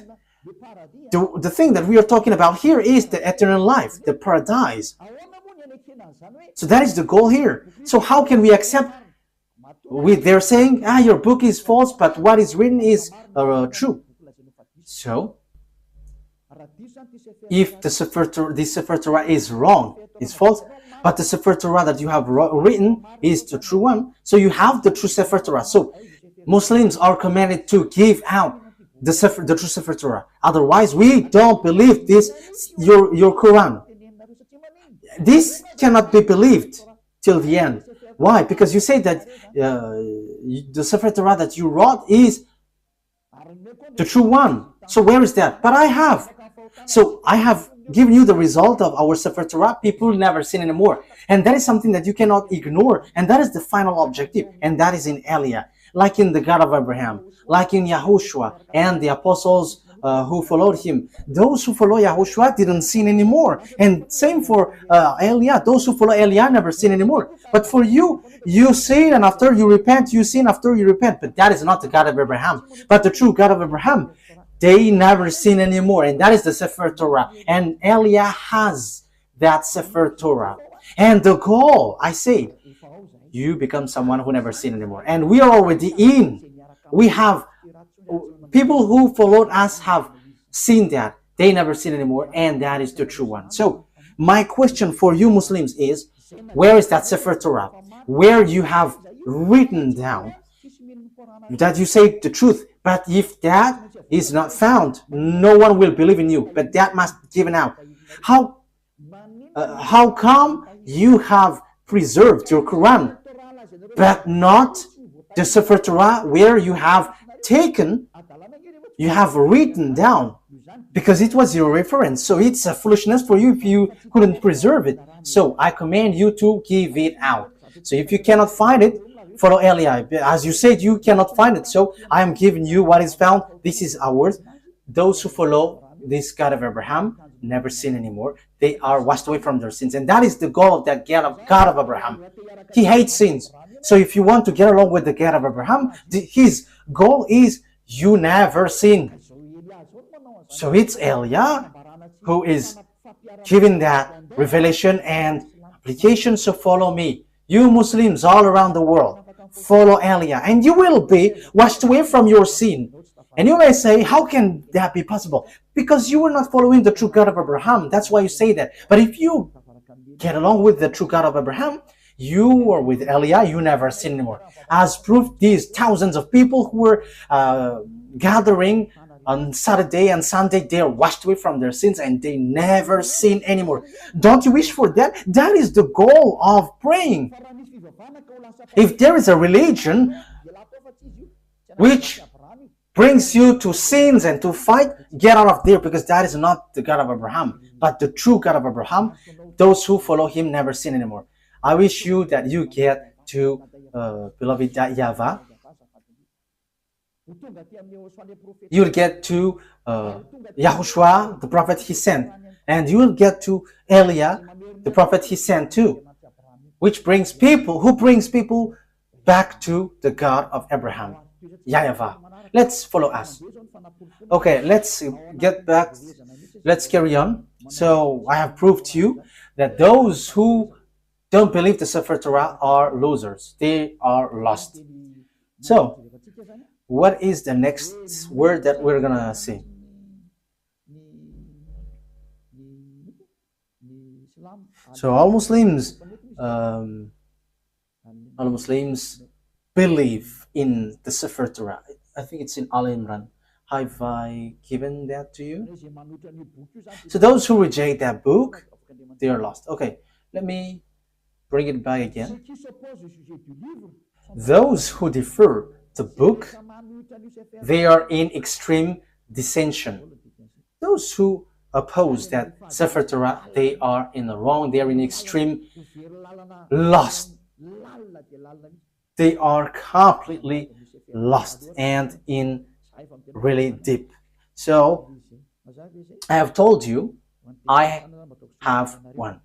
A: The thing that we are talking about here is the eternal life, the paradise. So that is the goal here. So how can we accept? They're saying, your book is false, but what is written is true. So, if the Sefer Torah is wrong, is false, but the Sefer Torah that you have written is the true one, so you have the true Sefer Torah. So, Muslims are commanded to give out the true Sefer Torah. Otherwise, we don't believe this, your Quran. This cannot be believed till the end. Why? Because you say that the Sefer Torah that you wrote is the true one. So where is that? But I have. So I have given you the result of our Sefer Torah. People never sin anymore. And that is something that you cannot ignore. And that is the final objective. And that is in Eliah. Like in the God of Abraham. Like in YAHOSHUAH and the apostles who followed him. Those who follow YAHOSHUAH didn't sin anymore. And same for Eliah. Those who follow Eliah never sin anymore. But for you, you sin and after you repent, you sin after you repent. But that is not the God of Abraham. But the true God of Abraham, they never sin anymore. And that is the Sefer Torah. And Eliah has that Sefer Torah. And the goal, I say, you become someone who never sin anymore. And we are already in. We have people who followed us have seen that. They never sin anymore. And that is the true one. So my question for you Muslims is, where is that Sefer Torah? Where you have written down that you say the truth. But if that is not found, no one will believe in you. But that must be given out. How come you have preserved your Quran, but not the Sefer Torah where you have taken, you have written down? Because it was your reference. So it's a foolishness for you if you couldn't preserve it. So I command you to give it out. So if you cannot find it, follow Eliah. As you said, you cannot find it. So I am giving you what is found. This is ours. Those who follow this God of Abraham never sin anymore. They are washed away from their sins. And that is the goal of that God of Abraham. He hates sins. So if you want to get along with the God of Abraham, his goal is you never sin. So it's Eliah who is giving that revelation and application. So follow me. You Muslims all around the world, follow Eliah, and you will be washed away from your sin. And you may say, how can that be possible? Because you were not following the true God of Abraham. That's why you say that. But if you get along with the true God of Abraham, you are with Eliah, you never sin anymore. As proof, these thousands of people who were gathering on Saturday and Sunday, they are washed away from their sins and they never sin anymore. Don't you wish for that? That is the goal of praying. If there is a religion which brings you to sins and to fight, get out of there, because that is not the God of Abraham. But the true God of Abraham, those who follow him never sin anymore. I wish you that you get to beloved YAHVAH. You will get to YAHOSHUAH, the prophet he sent. And you will get to Eliah, the prophet he sent too. Which brings people back to the God of Abraham, YAHVAH. Let's follow us. Okay, let's get back. Let's carry on. So I have proved to you that those who don't believe the Sefer Torah are losers. They are lost. So what is the next word that we're gonna see? So all Muslims believe in the Sefer Torah. I think it's in Al Imran. Have I given that to you? So those who reject that book, they are lost. Okay, let me bring it back again. Those who defer the book, they are in extreme dissension. Those who oppose that Sefer Torah, they are in the wrong. They are in extreme lost. They are completely lost and in really deep. So I have told you I have one.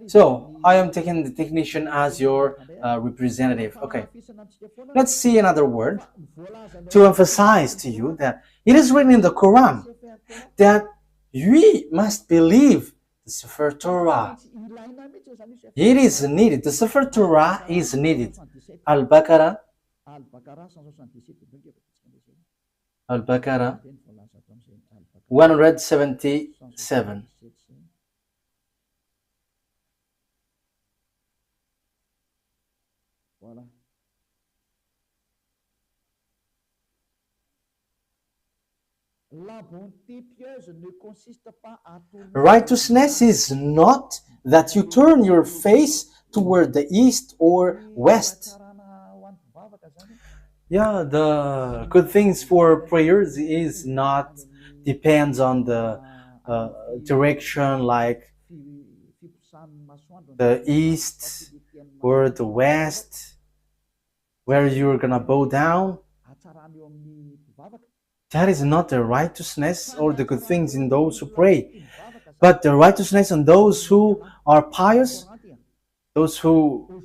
A: So I am taking the technician as your representative. Okay, let's see another word to emphasize to you that it is written in the Quran that we must believe the Sefer Torah. It is needed. The Sefer Torah is needed. Al-Baqarah 177. Righteousness is not that you turn your face toward the east or west. Yeah, the good things for prayers is not depends on the direction, like the east or the west, where you're gonna bow down. That is not the righteousness or the good things in those who pray, but the righteousness in those who are pious, those who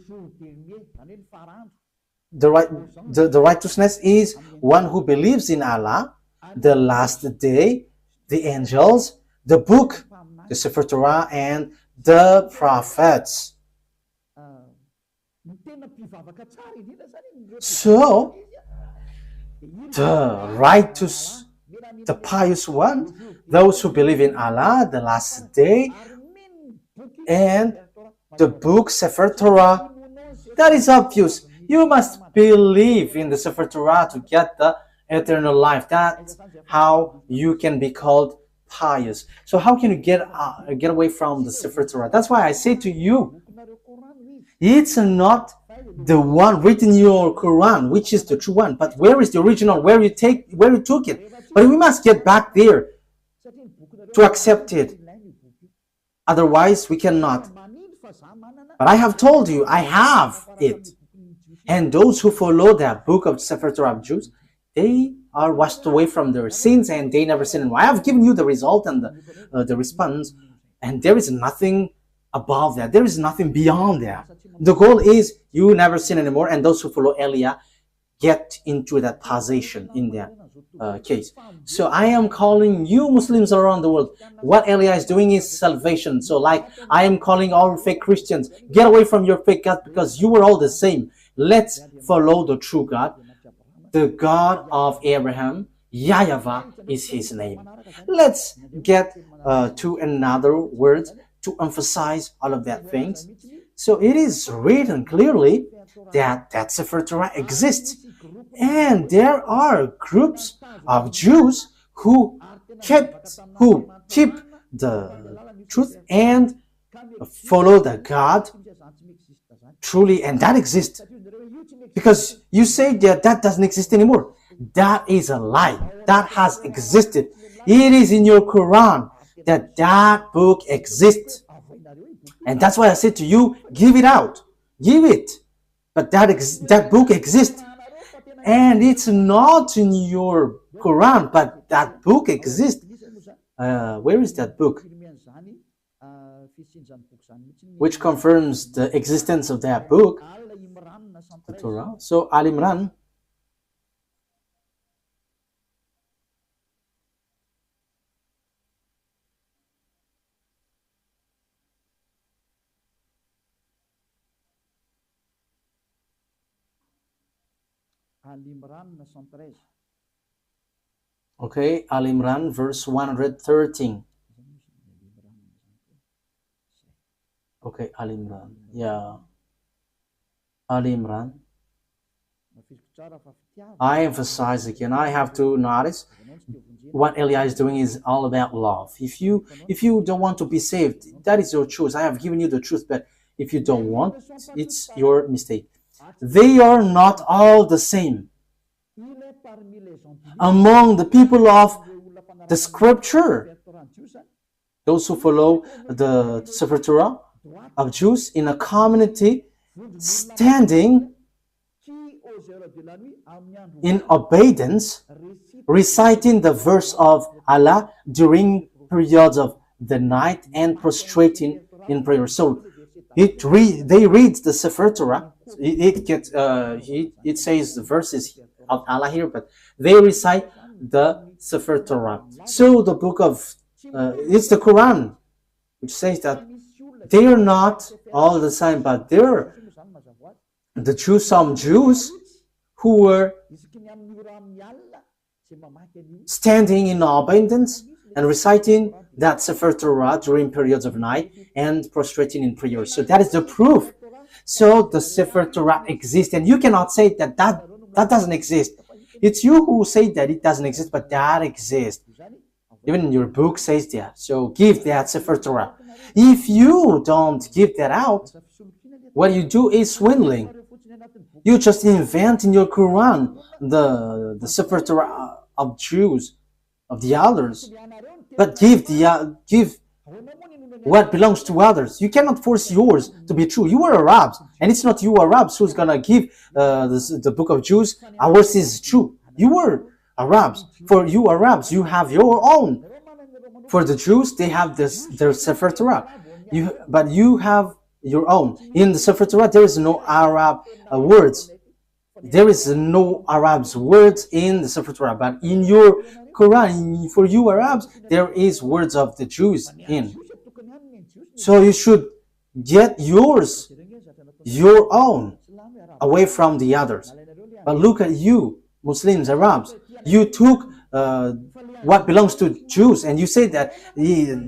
A: the righteousness is one who believes in Allah, the last day, the angels, the book, the Sefer Torah, and the prophets. So the righteous, the pious one, those who believe in Allah, the last day, and the book Sefer Torah, that is obvious. You must believe in the Sefer Torah to get the eternal life. That's how you can be called pious. So how can you get away from the Sefer Torah? That's why I say to you, it's not the one written in your Quran, which is the true one, but where is the original, where you took it? But we must get back there to accept it. Otherwise, we cannot. But I have told you, I have it. And those who follow the book of Sefer Torah of Jews, they are washed away from their sins and they never sin anymore. I have given you the result and the response, and there is nothing above that. There is nothing beyond that. The goal is you never sin anymore, and those who follow Elia get into that position in that case. So I am calling you Muslims around the world. What Elia is doing is salvation. So like I am calling all fake Christians, get away from your fake God because you were all the same. Let's follow the true God, the God of Abraham. YAHVAH is his name. Let's get to another word to emphasize all of that things. So it is written clearly that Sefer Torah exists. And there are groups of Jews who keep the truth and follow the God truly, and that exists. Because you say that doesn't exist anymore. That is a lie. That has existed. It is in your Quran that book exists. And that's why I said to you, give it out. Give it. But that book exists. And it's not in your Quran, but that book exists. Where is that book? Which confirms the existence of that book, the Torah. So Al Imran. Okay, Al Imran, verse 113. Okay, Al Imran. Yeah. Al Imran. I emphasize again, I have to notice what Elia is doing is all about love. If you don't want to be saved, that is your choice. I have given you the truth, but if you don't want, it's your mistake. They are not all the same. Among the people of the scripture, those who follow the Sefer Torah of Jews in a community standing in obedience, reciting the verse of Allah during periods of the night and prostrating in prayer. So they read the Sefer Torah. It says the verses of Allah here, but they recite the Sefer Torah. So the book of it's the Quran, which says that they are not all the same, but they're some Jews who were standing in abundance and reciting that Sefer Torah during periods of night and prostrating in prayer. So that is the proof. So the Sefer Torah exists, and you cannot say that doesn't exist. It's you who say that it doesn't exist, but that exists. Even your book says that. So give that Sefer Torah. If you don't give that out, what you do is swindling. You just invent in your Quran the Sefer Torah of Jews, of the others, but give what belongs to others. You cannot force yours to be true. You are Arabs, and it's not you Arabs who's gonna give the book of Jews. Ours is true. You are Arabs. For you Arabs, you have your own. For the Jews, they have their Sefer Torah. But you have your own. In the Sefer Torah, there is no Arab words. There is no Arabs words in the Sefer Torah. But in your Quran, for you Arabs, there is words of the Jews in. So you should get yours, your own, away from the others. But look at you, Muslims, Arabs. You took what belongs to Jews, and you say that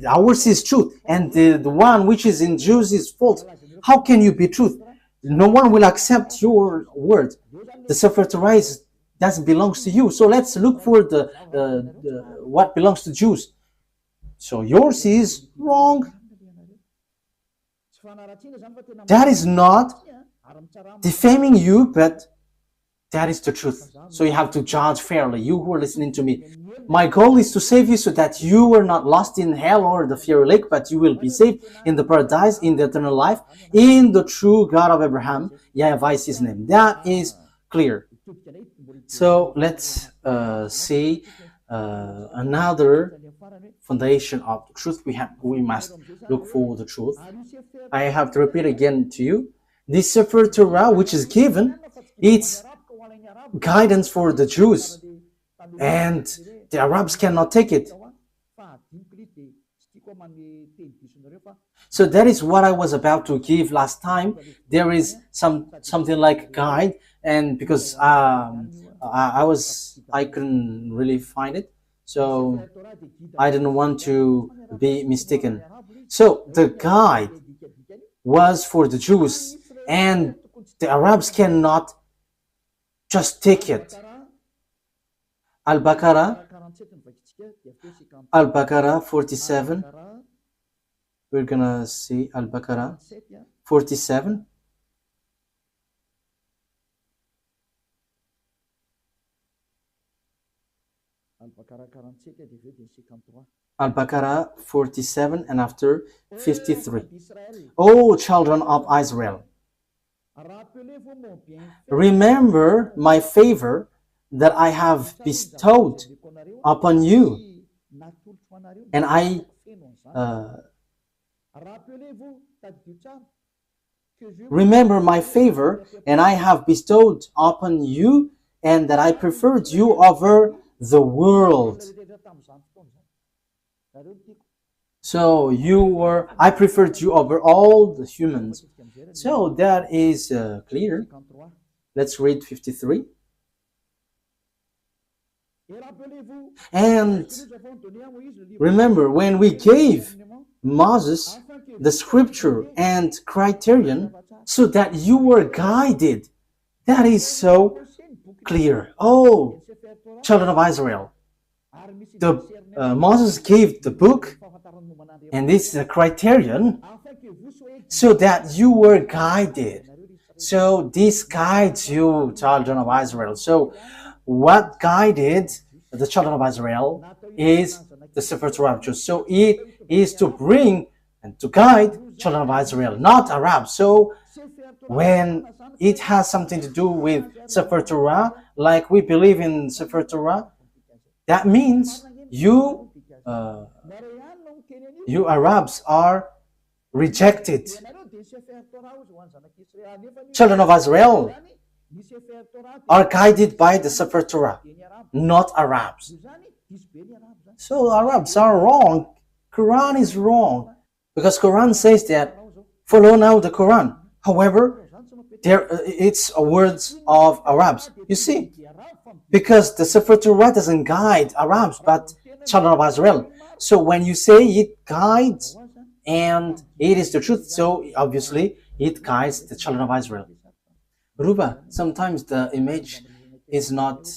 A: ours is truth, and the one which is in Jews is false. How can you be truth? No one will accept your word. The Sefer Torah doesn't belong to you. So let's look for the what belongs to Jews. So yours is wrong. That is not defaming you, but that is the truth. So you have to judge fairly, you who are listening to me. My goal is to save you so that you are not lost in hell or the fiery lake, but you will be saved in the paradise, in the eternal life, in the true God of Abraham. YAHVAH is his name. That is clear. So let's see another foundation of the truth. We must look for the truth. I have to repeat again to you. This Sefer Torah, which is given, it's guidance for the Jews, and the Arabs cannot take it. So that is what I was about to give last time. There is something like guide, and because I couldn't really find it, so I didn't want to be mistaken. So the guide was for the Jews, and the Arabs cannot just take it. Al-Baqarah 47. We're gonna see Al-Baqarah 47. Al-Baqarah 47 and after 53. O children of Israel, remember my favor that I have bestowed upon you, and I remember my favor, and I have bestowed upon you, and that I preferred you over the world. So I preferred you over all the humans. So that is clear. Let's read 53. And remember, when we gave Moses the scripture and criterion so that you were guided, that is so clear. Oh, children of Israel, Moses gave the book, and this is a criterion so that you were guided. So this guides you, children of Israel. So what guided the children of Israel is the Sefer Torah. So it is to bring and to guide children of Israel, not Arabs. So when it has something to do with Sefer Torah, like we believe in Sefer Torah, that means you Arabs are rejected. Children of Israel are guided by the Sefer Torah, not Arabs. So Arabs are wrong. Quran is wrong, because Quran says that follow now the Quran. However, it's words of Arabs. You see, because the Sefer Torah doesn't guide Arabs, but children of Israel. So when you say it guides and it is the truth, so obviously it guides the children of Israel. Ruba, sometimes the image is not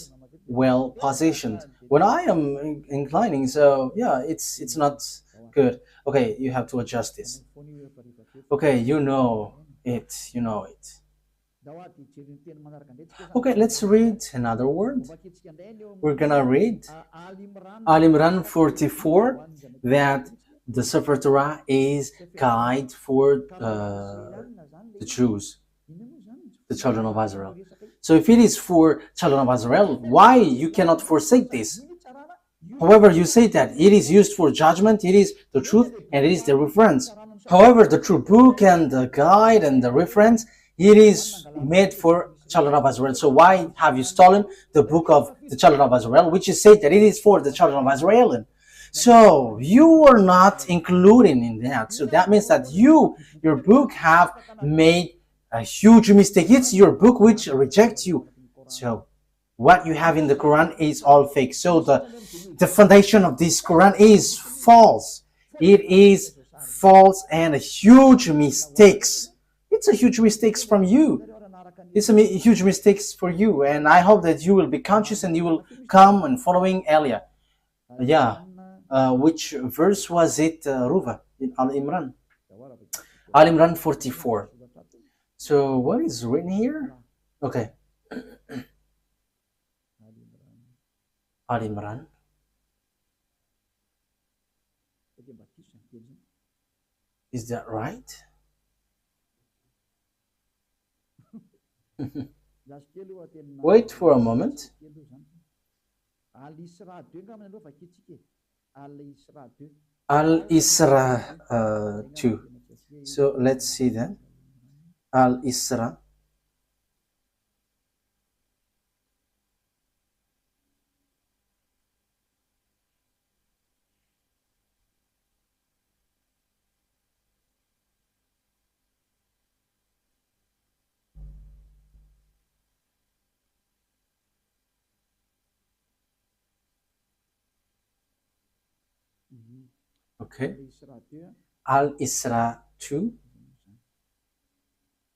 A: well positioned. When I am inclining, so yeah, it's not good. Okay, you have to adjust this. Okay, you know it. You know it. Okay, let's read another word. We're gonna read Al Imran 44 that the Sefer Torah is guide for the Jews, the children of Israel. So if it is for children of Israel, why you cannot forsake this? However, you say that it is used for judgment, it is the truth, and it is the reference. However, the true book and the guide and the reference, it is made for children of Israel. So why have you stolen the book of the children of Israel, which is said that it is for the children of Israel? So you are not including in that. So that means that your book have made a huge mistake. It's your book which rejects you. So what you have in the Quran is all fake. So the foundation of this Quran is false. It is false and a huge mistakes. It's a huge mistakes from you. It's a huge mistakes for you, and I hope that you will be conscious and you will come and following Elia. Yeah, which verse was it, Ruva? In Al Imran. Al Imran 44. So what is written here? Okay. Al Imran. Is that right? Wait for a moment. Al-Isra 2. So let's see then. Al-Isra. Okay. Al-Isra 2.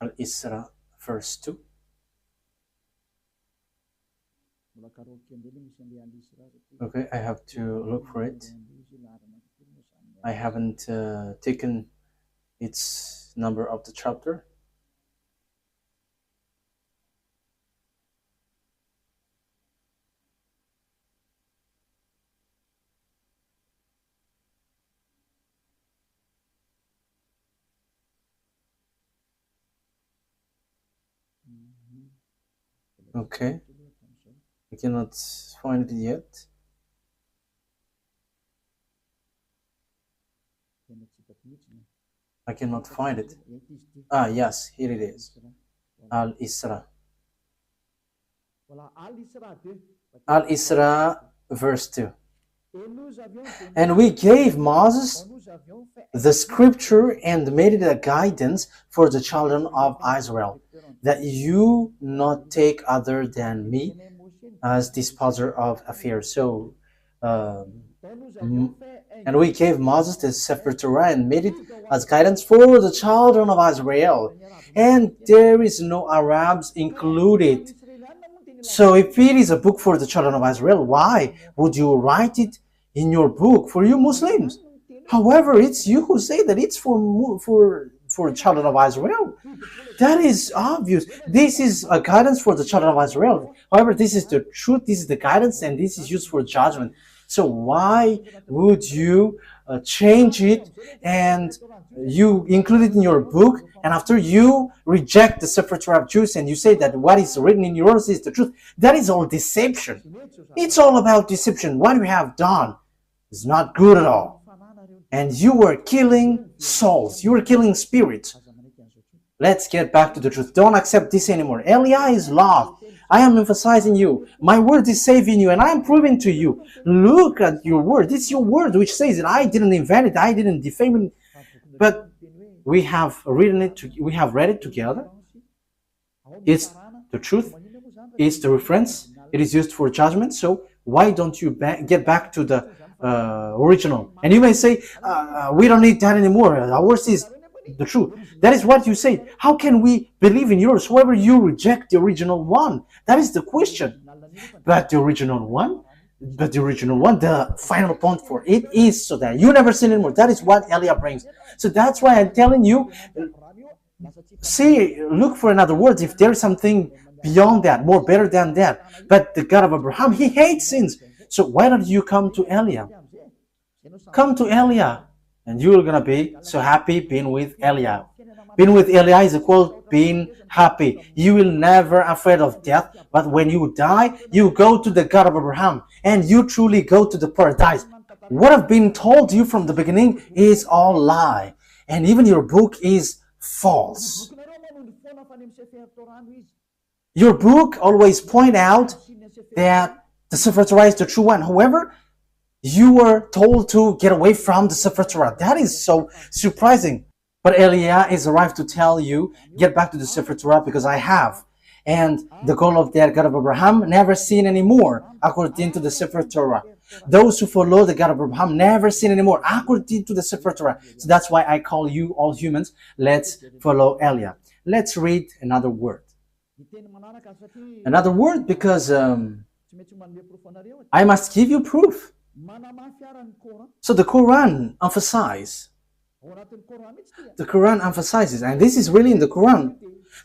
A: Al-Isra verse 2. Okay, I have to look for it. I haven't taken its number of the chapter. Okay, I cannot find it yet. I cannot find it. Ah, yes, here it is. Al-Isra. Al-Isra verse 2. And we gave Moses the scripture and made it a guidance for the children of Israel, that you not take other than me as disposer of affairs. So, and we gave Moses the Sefer Torah and made it as guidance for the children of Israel. And there is no Arabs included. So if it is a book for the children of Israel, why would you write it in your book for you Muslims? However, it's you who say that it's for children of Israel. That is obvious. This is a guidance for the children of Israel. However, this is the truth, this is the guidance, and this is used for judgment. So why would you change it and you include it in your book, and after you reject the Sefer Torah of Jews and you say that what is written in yours is the truth? That is all deception. It's all about deception. What you have done is not good at all. And you were killing souls. You were killing spirits. Let's get back to the truth. Don't accept this anymore. Elia is love. I am emphasizing you. My word is saving you, and I am proving to you. Look at your word. It's your word which says that I didn't invent it. I didn't defame it. But we have written it. We have read it together. It's the truth. It's the reference. It is used for judgment. So why don't you get back to the original? And you may say, we don't need that anymore. Ours is the truth. That is what you say. How can we believe in yours? However, you reject the original one. That is the question. But the original one, the final point for it is so that you never sin anymore. That is what Elia brings. So that's why I'm telling you, look for another word if there is something beyond that, more better than that. But the God of Abraham, he hates sins. So why don't you come to Elia? Come to Elia, and you're gonna be so happy being with Elia. Being with Elia is equal being happy. You will never afraid of death, but when you die, you go to the God of Abraham, and you truly go to the paradise. What I've been told you from the beginning is all lie, and even your book is false. Your book always point out that the Sefer Torah is the true one. However, you were told to get away from the Sefer Torah. That is so surprising. But Elia is arrived to tell you, get back to the Sefer Torah because I have. And the goal of the God of Abraham never sin anymore, according to the Sefer Torah. Those who follow the God of Abraham never sin anymore, according to the Sefer Torah. So that's why I call you all humans. Let's follow Elia. Let's read another word. Another word because I must give you proof. So the Quran emphasizes, and this is really in the Quran,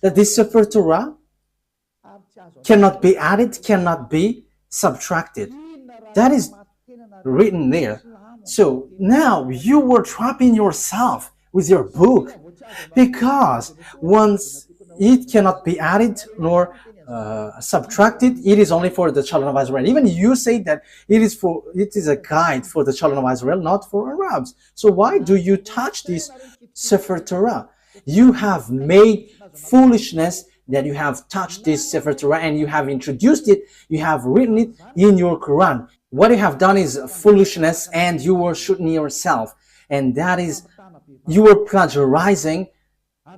A: that this Sefer Torah cannot be added, cannot be subtracted. That is written there. So now you were trapping yourself with your book, because once it cannot be added nor subtracted, it is only for the children of Israel. Even you say that it is a guide for the children of Israel, not for Arabs. So why do you touch this Sefer Torah? You have made foolishness that you have touched this Sefer Torah, and you have introduced it, you have written it in your Quran. What you have done is foolishness, and you were shooting yourself, and that is, you were plagiarizing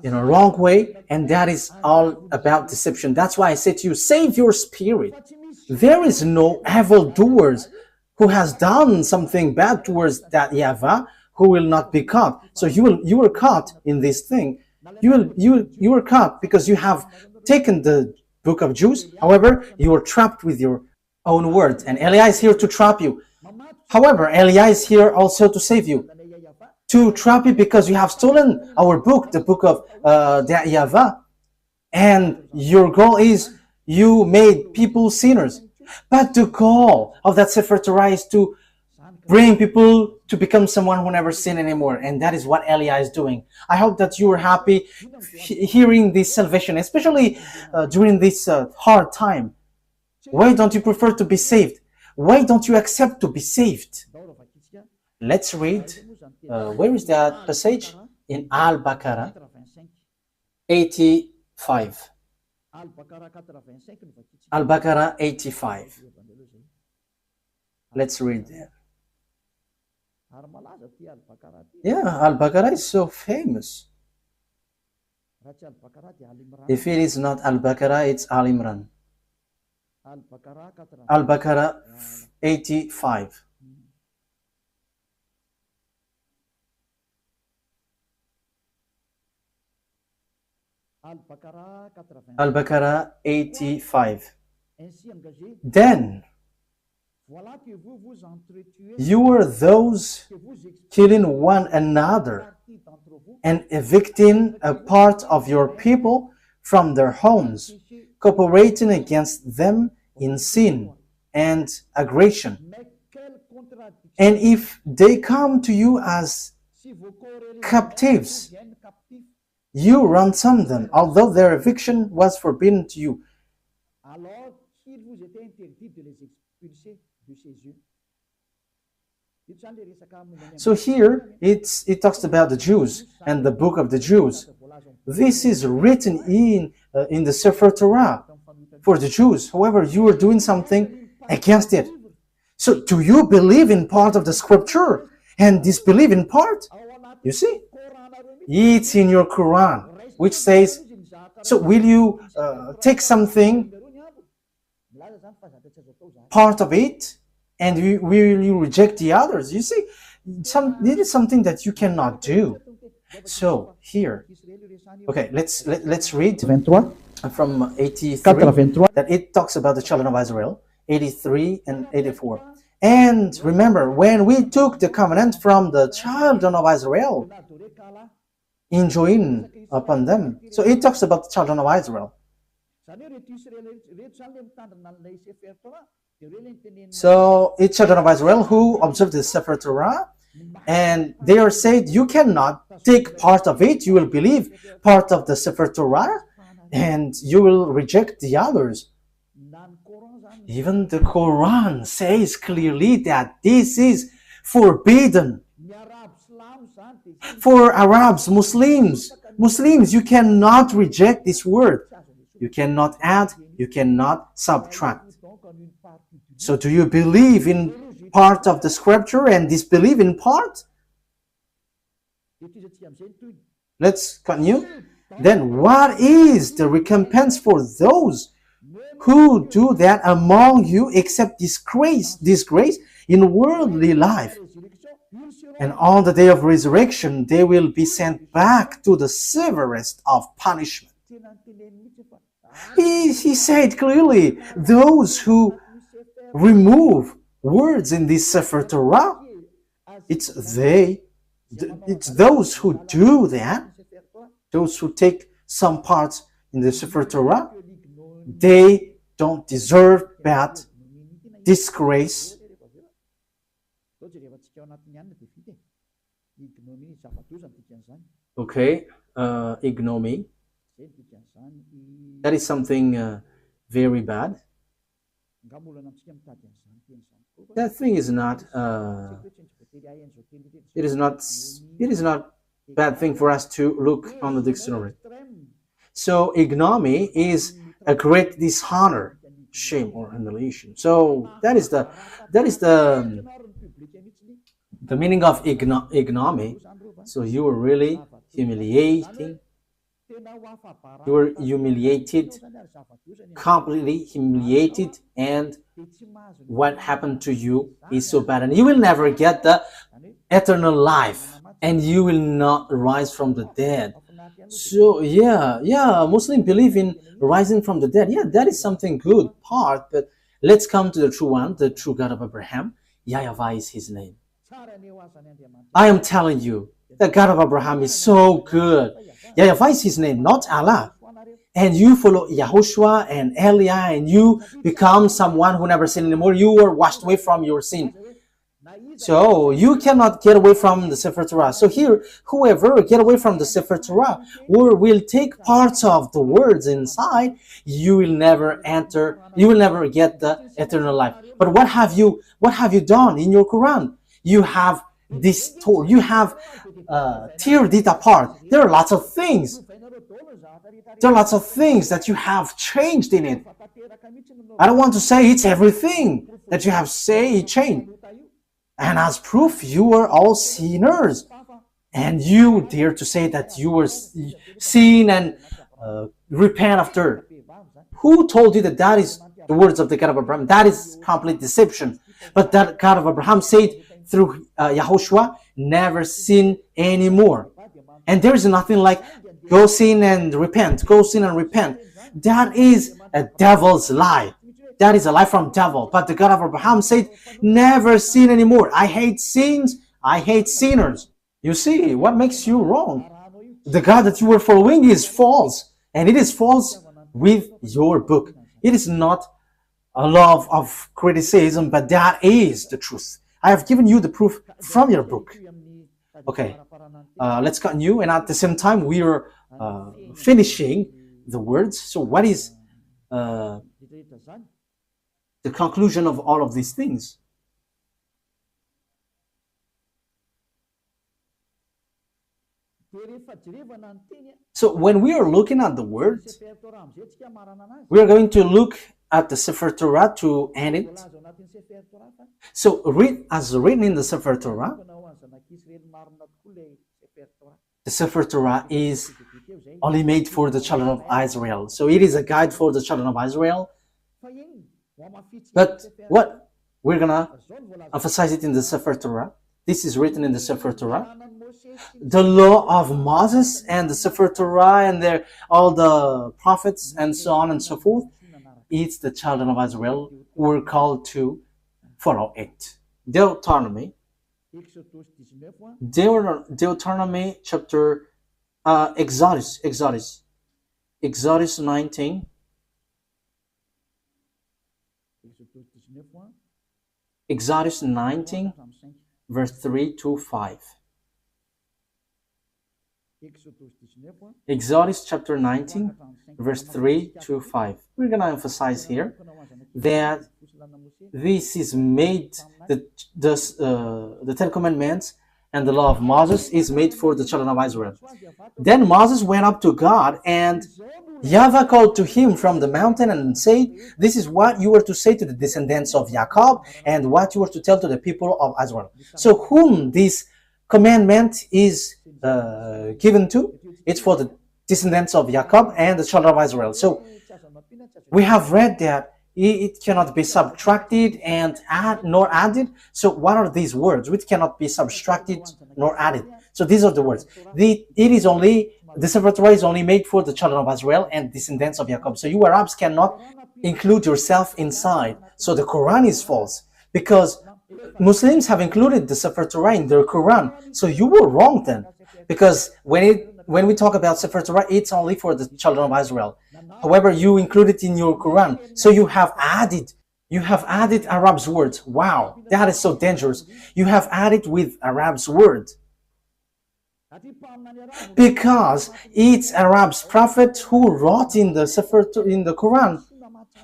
A: in a wrong way, and that is all about deception. That's why I say to you, save your spirit. There is no evildoers who has done something bad towards that YAHVAH who will not be caught. So you were caught in this thing. You were caught because you have taken the book of Jews. However, you were trapped with your own words, and Elia is here to trap you. However, Elia is here also to save you, to trap you, because you have stolen our book, the book of the YAHVAH, and your goal is you made people sinners. But the goal of that Sefer Torah is to bring people to become someone who never sin anymore, and that is what Elia is doing. I hope that you are happy hearing this salvation, especially during this hard time. Why don't you prefer to be saved? Why don't you accept to be saved? Let's read. Where is that passage? In Al-Baqarah 85. Al-Baqarah 85. Let's read there. Yeah, Al-Baqarah is so famous. If it is not Al-Baqarah, it's Al-Imran. Al-Baqarah 85. Al-Baqarah 85. Then you were those killing one another and evicting a part of your people from their homes, cooperating against them in sin and aggression. And if they come to you as captives, you ransom them, although their eviction was forbidden to you. So here it talks about the Jews and the book of the Jews. This is written in the Sefer Torah for the Jews. However, you are doing something against it. So do you believe in part of the scripture and disbelieve in part? You see, it's in your Quran, which says, so will you take something, part of it, and will you reject the others? You see, it is something that you cannot do. So here, okay, let's read
B: 23,
A: from 83
B: 4:23.
A: that it talks about the children of Israel, 83 and 84. And remember, when we took the covenant from the children of Israel, enjoin upon them. So it talks about the children of Israel. So it's children of Israel who observe the Sefer Torah, and they are said, you cannot take part of it, you will believe part of the Sefer Torah, and you will reject the others. Even the Quran says clearly that this is forbidden. For Arabs, Muslims, you cannot reject this word. You cannot add, you cannot subtract. So do you believe in part of the scripture and disbelieve in part? Let's continue. Then what is the recompense for those who do that among you except disgrace in worldly life? And on the day of resurrection, they will be sent back to the severest of punishment. He said clearly, those who remove words in this Sefer Torah, it's those who do that, those who take some parts in the Sefer Torah, they don't deserve that disgrace. Okay, ignominy. That is something very bad. That thing is not. It is not bad thing for us to look on the dictionary. So ignominy is a great dishonor, shame, or humiliation. So that is the meaning of ignominy. So you are really humiliating. You were humiliated, completely humiliated, and what happened to you is so bad, and you will never get the eternal life, and you will not rise from the dead. So yeah, Muslims believe in rising from the dead. Yeah, that is something good part, but let's come to the true one, the true God of Abraham. YAHVAH is his name. I am telling you, the God of Abraham is so good. YAHVAH is his name, not Allah. And you follow YAHOSHUAH and Eliah, and you become someone who never sinned anymore. You were washed away from your sin. So you cannot get away from the Sefer Torah. So here, whoever get away from the Sefer Torah or will take parts of the words inside, you will never enter, you will never get the eternal life. But what have you done in your Quran? You have distorted, you have teared it apart. There are lots of things. There are lots of things that you have changed in it. I don't want to say it's everything that you have changed. And as proof, you are all sinners. And you dare to say that you were sin and repent after. Who told you that that is the words of the God of Abraham? That is complete deception. But that God of Abraham said through YAHOSHUAH, never sin anymore. And there is nothing like go sin and repent, go sin and repent. That is a devil's lie. That is a lie from devil. But the God of Abraham said, never sin anymore. I hate sins. I hate sinners. You see, what makes you wrong? The God that you were following is false. And it is false with your book. It is not a love of criticism, but that is the truth. I have given you the proof from your book. Okay, let's continue. And at the same time, we are finishing the words. So what is the conclusion of all of these things? So when we are looking at the words, we are going to look at the Sefer Torah to end it. So as written in the Sefer Torah, the Sefer Torah is only made for the children of Israel. So it is a guide for the children of Israel. But what we're gonna emphasize it in the Sefer Torah. This is written in the Sefer Torah. the law of Moses and the Sefer Torah and all the prophets and so on and so forth, it's the children of Israel who were called to follow it. Deuteronomy chapter Exodus 19, Exodus 19 verse 3 to 5. Exodus chapter 19 verse 3 to 5. We're going to emphasize here that this is made, the Ten Commandments and the law of Moses is made for the children of Israel. Then Moses went up to God, and YAHVAH called to him from the mountain and said, "This is what you were to say to the descendants of Jacob, and what you were to tell to the people of Israel." So whom this commandment is given to? It's for the descendants of Jacob and the children of Israel. So we have read that it cannot be subtracted and nor added. So what are these words? Which cannot be subtracted nor added. So these are the words. The Sefer Torah is only made for the children of Israel and descendants of Jacob. So you Arabs cannot include yourself inside. So the Quran is false, because Muslims have included the Sefer Torah in their Quran. So you were wrong then, because when we talk about Sefer Torah, it's only for the children of Israel. However, you include it in your Quran. So you have added Arab's words. Wow, that is so dangerous. You have added with Arab's words, because it's Arab's prophet who wrote in the Sefer in the Quran.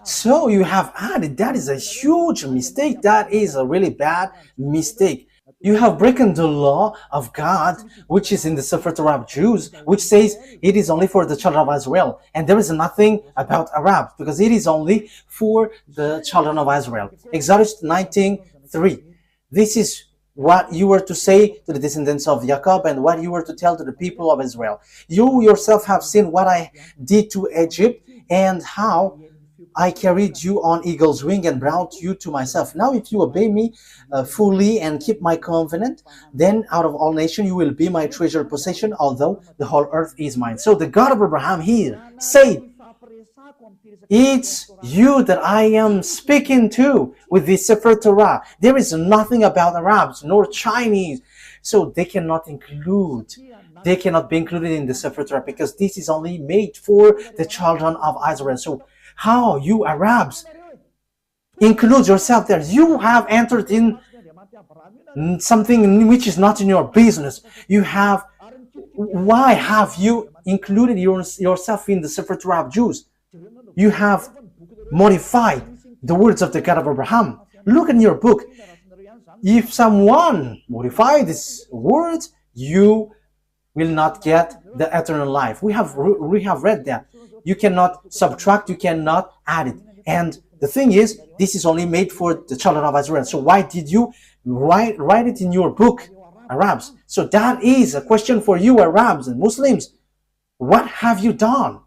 A: So you have added. That is a huge mistake. That is a really bad mistake. You have broken the law of God, which is in the Sefer Torah of Jews, which says it is only for the children of Israel. And there is nothing about Arabs, because it is only for the children of Israel. Exodus 19:3. This is what you were to say to the descendants of Jacob and what you were to tell to the people of Israel. You yourself have seen what I did to Egypt, and how I carried you on eagle's wing and brought you to myself. Now if you obey me fully and keep my covenant, then out of all nations you will be my treasured possession, although the whole earth is mine. So the God of Abraham here said, it's you that I am speaking to with the Sefer Torah. There is nothing about Arabs nor Chinese. So they cannot be included in the Sefer Torah, because this is only made for the children of Israel. So how you Arabs include yourself there? You have entered in something which is not in your business. Why have you included yourself in the Sefer Torah of Jews? You have modified the words of the God of Abraham. Look in your book. If someone modifies these words, you will not get the eternal life. We have read that. You cannot subtract, you cannot add it. And the thing is, this is only made for the children of Israel. So why did you write it in your book, Arabs? So that is a question for you, Arabs and Muslims. What have you done?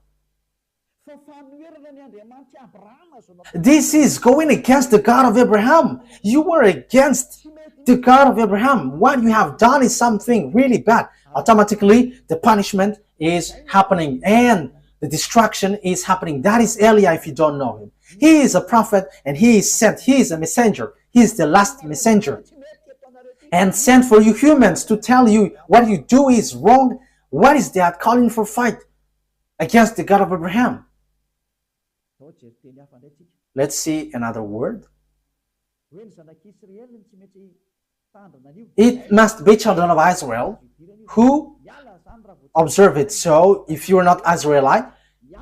A: This is going against the God of Abraham. You were against the God of Abraham. What you have done is something really bad. Automatically, the punishment is happening and the destruction is happening. That is Elijah, if you don't know him. He is a prophet and he is sent. He is a messenger. He is the last messenger. And sent for you humans to tell you what you do is wrong. What is that? Calling for fight against the God of Abraham. Let's see another word. It must be children of Israel who observe it. So if you are not Israelite,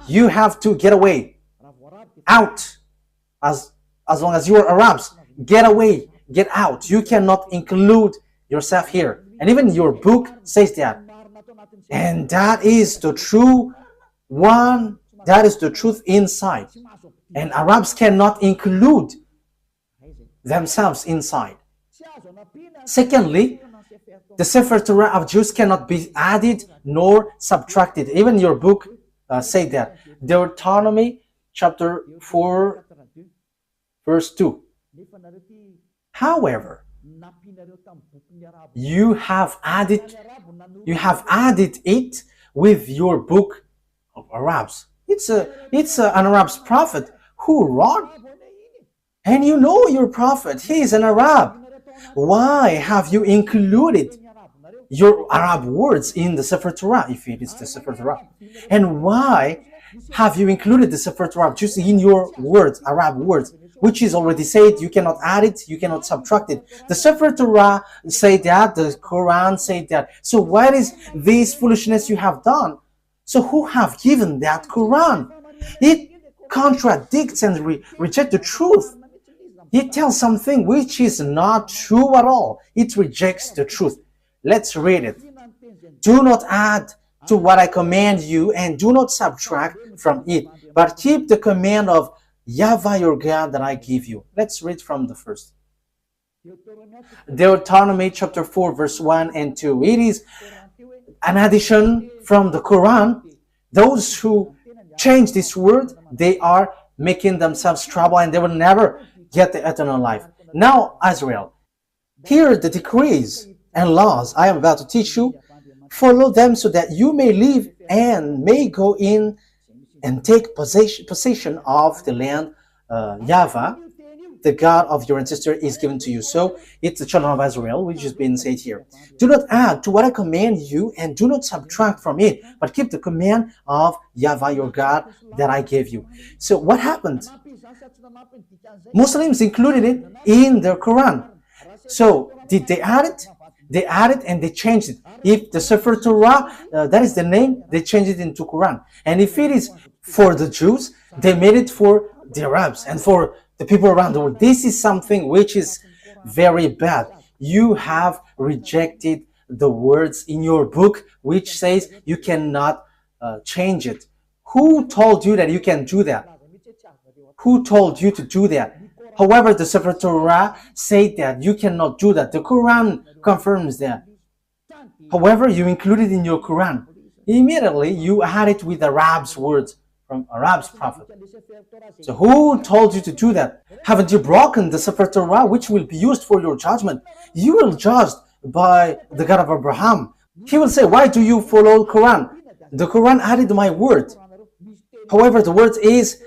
A: you have to get away, out. As long as you are Arabs, get away, get out. You cannot include yourself here. And even your book says that. And that is the true one. That is the truth inside. And Arabs cannot include themselves inside. Secondly, the Sefer Torah of Jews cannot be added nor subtracted. Even your book say that. Deuteronomy chapter 4 verse 2. However, You have added it with your book of Arabs. It's an Arab's prophet who wrote, and you know your prophet, he is an Arab. Why have you included your Arab words in the Sefer Torah, if it is the Sefer Torah? And why have you included the Sefer Torah just in your words, Arab words, which is already said, you cannot add it, you cannot subtract it. The Sefer Torah say that, the Quran say that. So what is this foolishness you have done? So who have given that Quran? It contradicts and rejects the truth. It tells something which is not true at all. It rejects the truth. Let's read it. Do not add to what I command you, and do not subtract from it, but keep the command of YAHVAH your God that I give you. Let's read from the first. Deuteronomy chapter 4 verse 1 and 2. It is an addition from the Quran. Those who change this word, they are making themselves trouble, and they will never get the eternal life. Now, Israel, hear the decrees and laws I am about to teach you. Follow them so that you may live and may go in and take possession of the land YAHVAH, the God of your ancestor, is given to you. So it's the children of Israel, which has been said here. Do not add to what I command you, and do not subtract from it, but keep the command of YAHVAH your God that I gave you. So what happened? Muslims included it in their Quran. So did they add it? They added and they changed it. If the Sefer Torah, that is the name, they changed it into Quran. And if it is for the Jews, they made it for the Arabs and for the people around the world. This is something which is very bad. You have rejected the words in your book which says you cannot change it. Who told you that you can do that? Who told you to do that? However, the Sefer Torah said that you cannot do that. The Quran confirms that. However, you include it in your Quran. Immediately, you add it with Arab's words from Arab's prophet. So who told you to do that? Haven't you broken the Sefer Torah, which will be used for your judgment? You will judged by the God of Abraham. He will say, why do you follow Quran? The Quran added my word. However, the word is,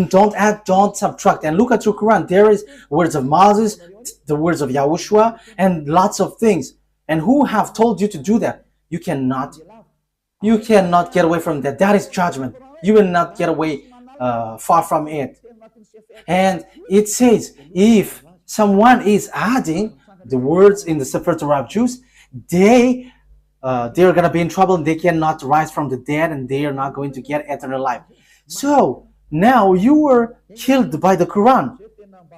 A: don't add, don't subtract. And look at your Quran. There is words of Moses, the words of YAHOSHUAH, and lots of things. And who have told you to do that? You cannot get away from that. That is judgment. You will not get away far from it. And it says, if someone is adding the words in the Sefer Torah of Jews, they're going to be in trouble. They cannot rise from the dead, and they are not going to get eternal life. So now you were killed by the Quran.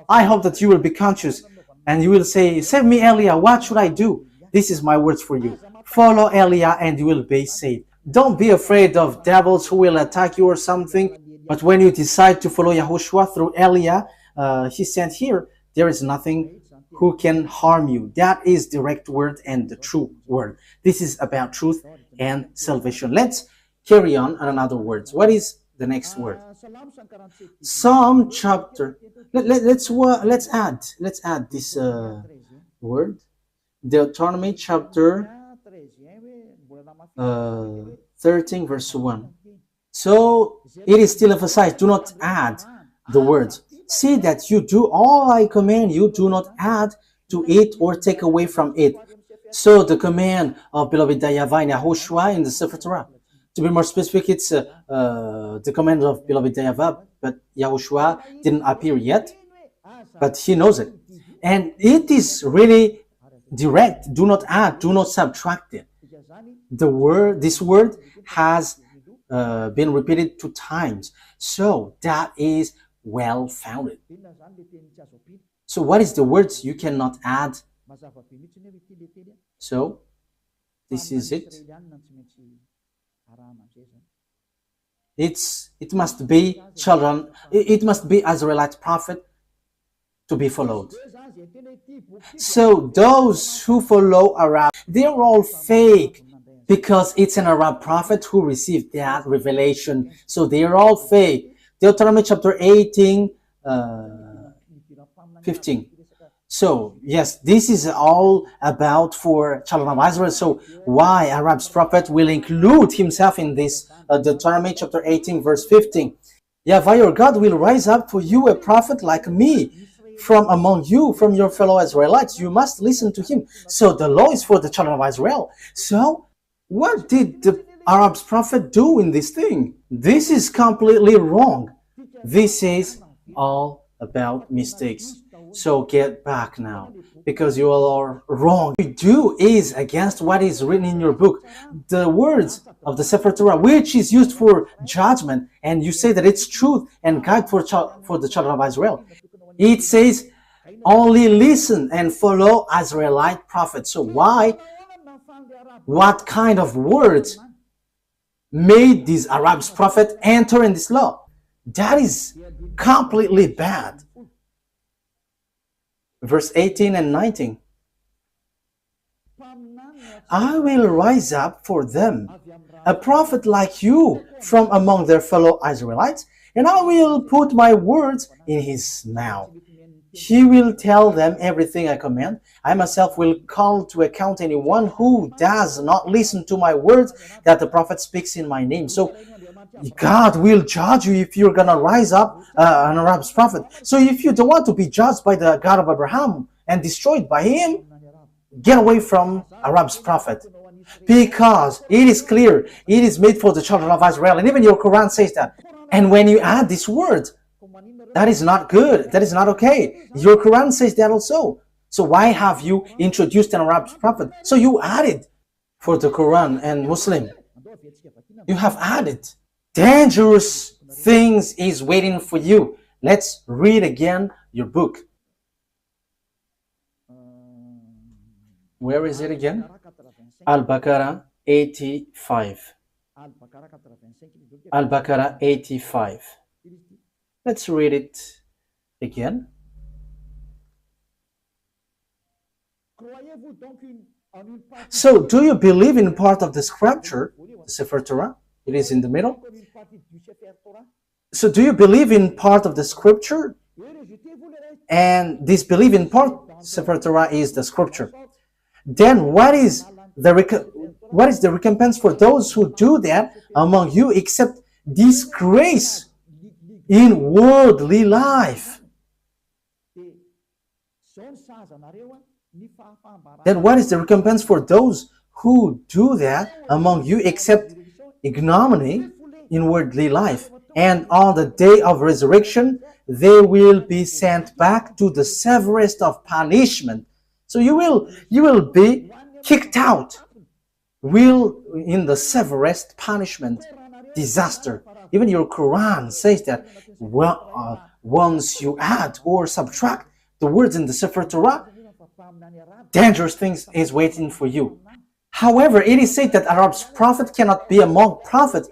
A: I hope that you will be conscious and you will say, save me, Elia, what should I do? This is my words for you. Follow Elia and you will be saved. Don't be afraid of devils who will attack you or something. But when you decide to follow YAHOSHUAH through Elia, he said here, there is nothing who can harm you. That is direct word and the true word. This is about truth and salvation. Let's carry on another words. What is the next word? Psalm chapter. Let's add this word. Deuteronomy chapter 13 verse 1. So it is still emphasized, do not add the words. See that you do all I command you, do not add to it or take away from it. So the command of beloved YAHVAH and YAHOSHUAH in the Sefer Torah. To be more specific, it's the command of beloved YAHVAH, but YAHOSHUAH didn't appear yet, but he knows it. And it is really direct. Do not add, do not subtract it. This word has been repeated 2 times. So that is well founded. So what is the words you cannot add? So this is it. It must be children, it must be Israelite prophet to be followed. So those who follow Arab, they're all fake because it's an Arab prophet who received that revelation. So they're all fake. Deuteronomy chapter 18, 15. So, yes, this is all about for children of Israel. So, why Arab's prophet will include himself in this Deuteronomy chapter 18, verse 15. YAHVAH your God will rise up for you a prophet like me from among you, from your fellow Israelites. You must listen to him. So, the law is for the children of Israel. So, what did the Arab's prophet do in this thing? This is completely wrong. This is all about mistakes. So get back now, because you all are wrong. What you do is against what is written in your book, the words of the Sefer Torah, which is used for judgment, and you say that it's truth and guide for the children of Israel. It says, only listen and follow Israelite prophets. So why? What kind of words made these Arabs prophet enter in this law? That is completely bad. Verse 18 and 19. I will rise up for them a prophet like you from among their fellow Israelites, and I will put my words in his mouth. He will tell them everything I command. I myself will call to account anyone who does not listen to my words that the prophet speaks in my name. So God will judge you if you're going to rise up an Arab's prophet. So if you don't want to be judged by the God of Abraham and destroyed by him, get away from Arab's prophet. Because it is clear, it is made for the children of Israel. And even your Quran says that. And when you add this word, that is not good. That is not okay. Your Quran says that also. So why have you introduced an Arab's prophet? So you added for the Quran and Muslim. You have added. Dangerous things is waiting for you. Let's read again your book. Where is it again? Al-Baqarah 85. Al-Baqarah 85. Let's read it again. So, do you believe in part of the scripture, the Sefer Torah? It is in the middle. So, do you believe in part of the scripture? And this belief in part, Sefer Torah is the scripture. Then, what is the recompense for those who do that among you, except disgrace in worldly life? Then what is the recompense for those who do that among you except ignominy in worldly life? And on the day of resurrection, they will be sent back to the severest of punishment. So you will be kicked out. In the severest punishment, disaster. Even your Quran says that once you add or subtract the words in the Sefer Torah, dangerous things is waiting for you. However, it is said that Arab's prophet cannot be among prophets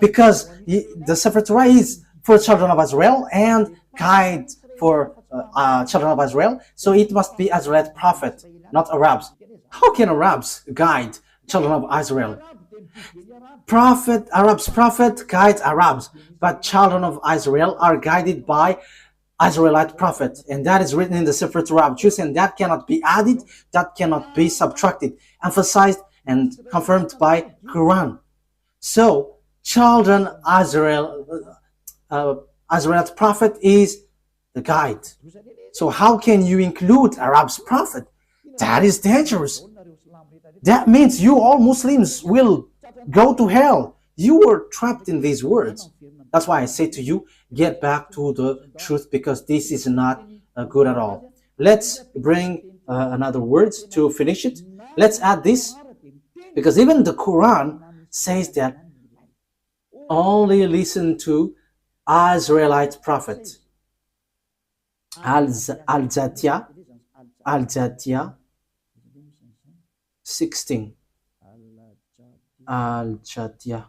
A: because the Sefer Torah is for children of Israel and guide for children of Israel. So it must be Israelite prophet, not Arabs. How can Arabs guide children of Israel? Arab's prophet guides Arabs, but children of Israel are guided by Israelite prophet, and that is written in the Sefer Torah, and that cannot be added, that cannot be subtracted, emphasized and confirmed by Quran. So, children Israelite prophet is the guide. So how can you include Arab's prophet? That is dangerous. That means you all Muslims will go to hell. You were trapped in these words. That's why I say to you, get back to the truth, because this is not good at all. Let's bring another words to finish it. Let's add this, because even the Quran says that only listen to Israelite prophet. Al-Jatiyah 16. Al-Jatiyah.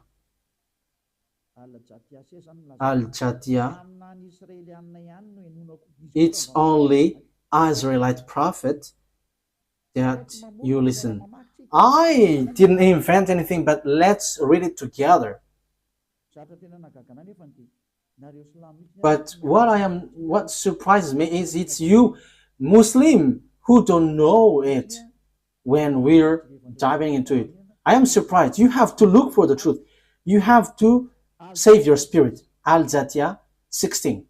A: It's only Israelite prophet that you listen. I didn't invent anything, but let's read it together. But what surprises me is it's you Muslim who don't know it when we're diving into it. I am surprised. You have to look for the truth. You have to save your spirit. Al-Zatiyah 16.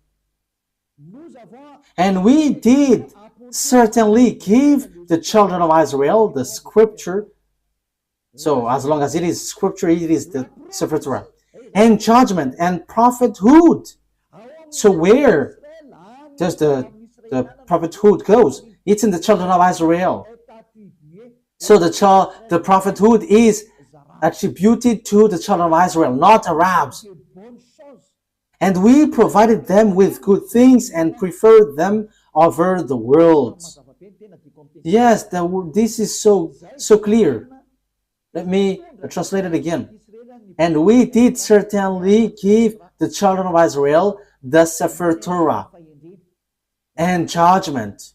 A: And we did certainly give the children of Israel the scripture. So as long as it is scripture, it is the Sefer Torah. And judgment and prophethood. So where does the prophethood goes? It's in the children of Israel. So the prophethood is attributed to the children of Israel, not Arabs. And we provided them with good things and preferred them over the world. Yes, this is so clear. Let me translate it again. And we did certainly give the children of Israel the Sefer Torah and judgment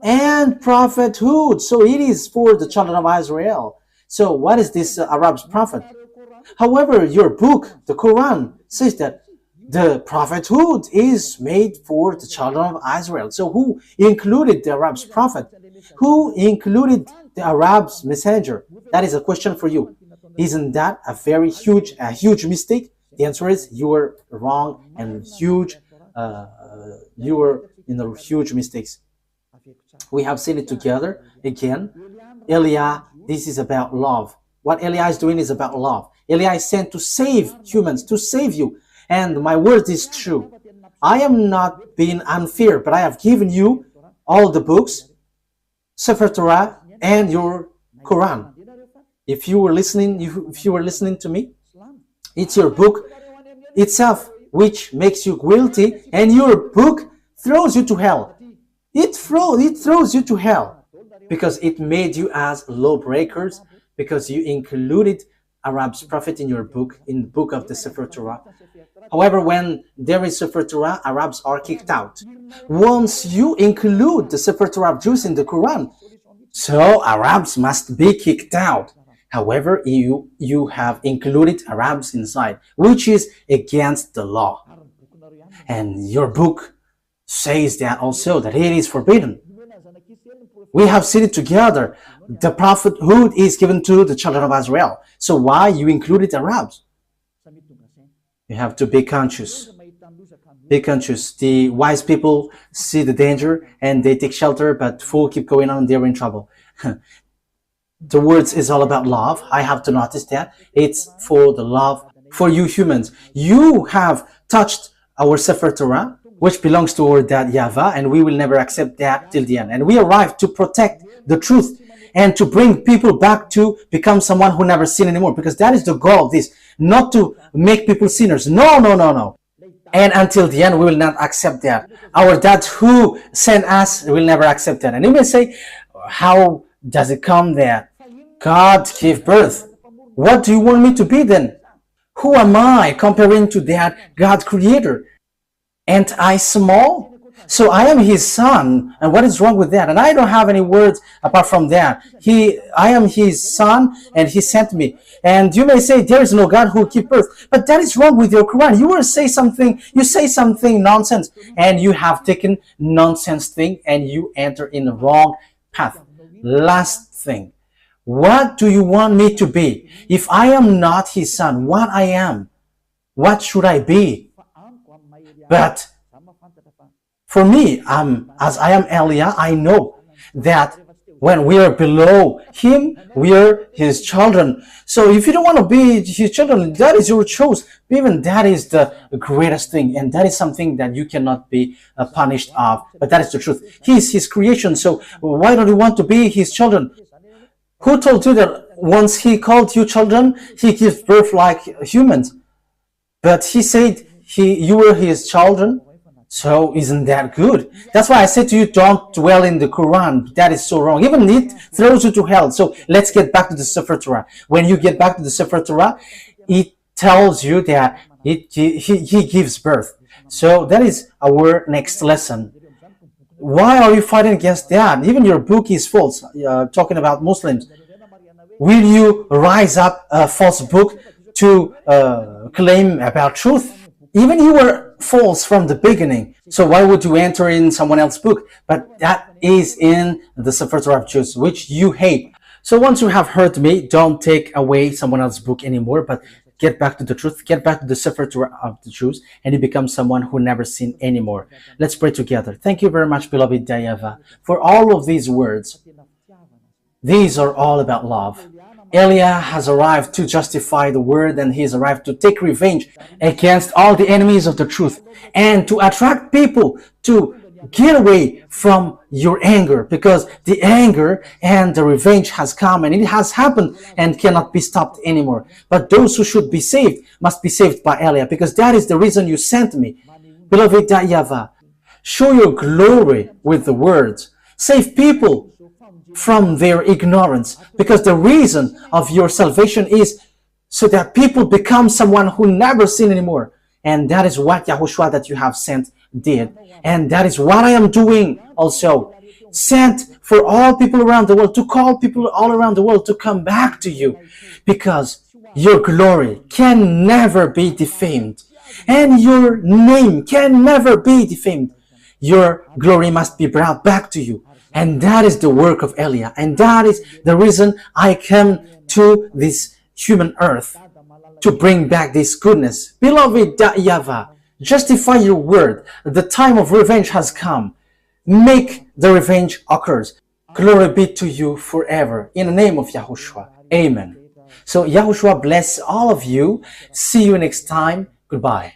A: and prophethood. So it is for the children of Israel. So what is this Arab's prophet? However, your book, the Quran, says that the prophethood is made for the children of Israel. So who included the Arab's prophet? Who included the Arab's messenger? That is a question for you. Isn't that a very huge mistake? The answer is you were wrong and huge. You were in the huge mistakes. We have seen it together again. Eliah, this is about love. What Eliah is doing is about love. Eliah is sent to save humans, to save you. And my word is true. I am not being unfair, but I have given you all the books, Sefer Torah, and your Quran. If you were listening to me, it's your book itself which makes you guilty, and your book throws you to hell. It throws you to hell because it made you as lawbreakers, because you included Arab's prophet in your book, in the book of the Sefer Torah. However, when there is Sefer Torah, Arabs are kicked out. Once you include the Sefer Torah of Jews in the Quran, so Arabs must be kicked out. However, you have included Arabs inside, which is against the law. And your book says that also, that it is forbidden. We have seen it together. The prophethood is given to the children of Israel. So why you included Arabs? You have to be conscious. Be conscious. The wise people see the danger and they take shelter, but fools keep going on, they're in trouble. The words is all about love. I have to notice that. It's for the love for you humans. You have touched our Sefer Torah, which belongs to our dad YAHVAH, and we will never accept that till the end. And we arrive to protect the truth and to bring people back to become someone who never sin anymore, because that is the goal of this, not to make people sinners. No. And until the end, we will not accept that. Our dad who sent us will never accept that. And you may say, how does it come that God gave birth? What do you want me to be then? Who am I comparing to that God creator? Ain't I small? So I am his son, and what is wrong with that? And I don't have any words apart from that. I am his son, and he sent me. And you may say there is no God who gives birth, but that is wrong with your Quran. You say something nonsense, and you have taken nonsense thing, and you enter in the wrong path. Last thing, what do you want me to be? If I am not his son, what I am? What should I be? But for me, as I am Eliah, I know that when we are below him, we are his children. So if you don't want to be his children, that is your choice. Even that is the greatest thing, and that is something that you cannot be punished of. But that is the truth. He is his creation, so why don't you want to be his children? Who told you that once he called you children, he gives birth like humans? But he said you were his children. So isn't that good? That's why I said to you, don't dwell in the Quran. That is so wrong. Even it throws you to hell. So let's get back to the Sefer Torah. When you get back to the Sefer Torah, it tells you that he gives birth. So that is our next lesson. Why are you fighting against that? Even your book is false, talking about Muslims. Will you rise up a false book to claim about truth? Even you were false from the beginning. So why would you enter in someone else's book? But that is in the Sefer Torah of Jews, which you hate. So once you have heard me, don't take away someone else's book anymore, but get back to the truth, get back to the Sefer Torah of the Jews, and you become someone who never sinned anymore. Let's pray together. Thank you very much, beloved YAHVAH, for all of these words. These are all about love. Eliah has arrived to justify the word, and he has arrived to take revenge against all the enemies of the truth and to attract people to get away from your anger, because the anger and the revenge has come and it has happened and cannot be stopped anymore. But those who should be saved must be saved by Eliah, because that is the reason you sent me. Beloved YAHVAH, show your glory with the words. Save people from their ignorance, because the reason of your salvation is so that people become someone who never sin anymore. And that is what YAHOSHUAH that you have sent did. And that is what I am doing also. Sent for all people around the world, to call people all around the world to come back to you, because your glory can never be defamed and your name can never be defamed. Your glory must be brought back to you. And that is the work of Eliah. And that is the reason I came to this human earth, to bring back this goodness. Beloved YAHVAH, justify your word. The time of revenge has come. Make the revenge occurs. Glory be to you forever. In the name of YAHOSHUAH. Amen. So YAHOSHUAH bless all of you. See you next time. Goodbye.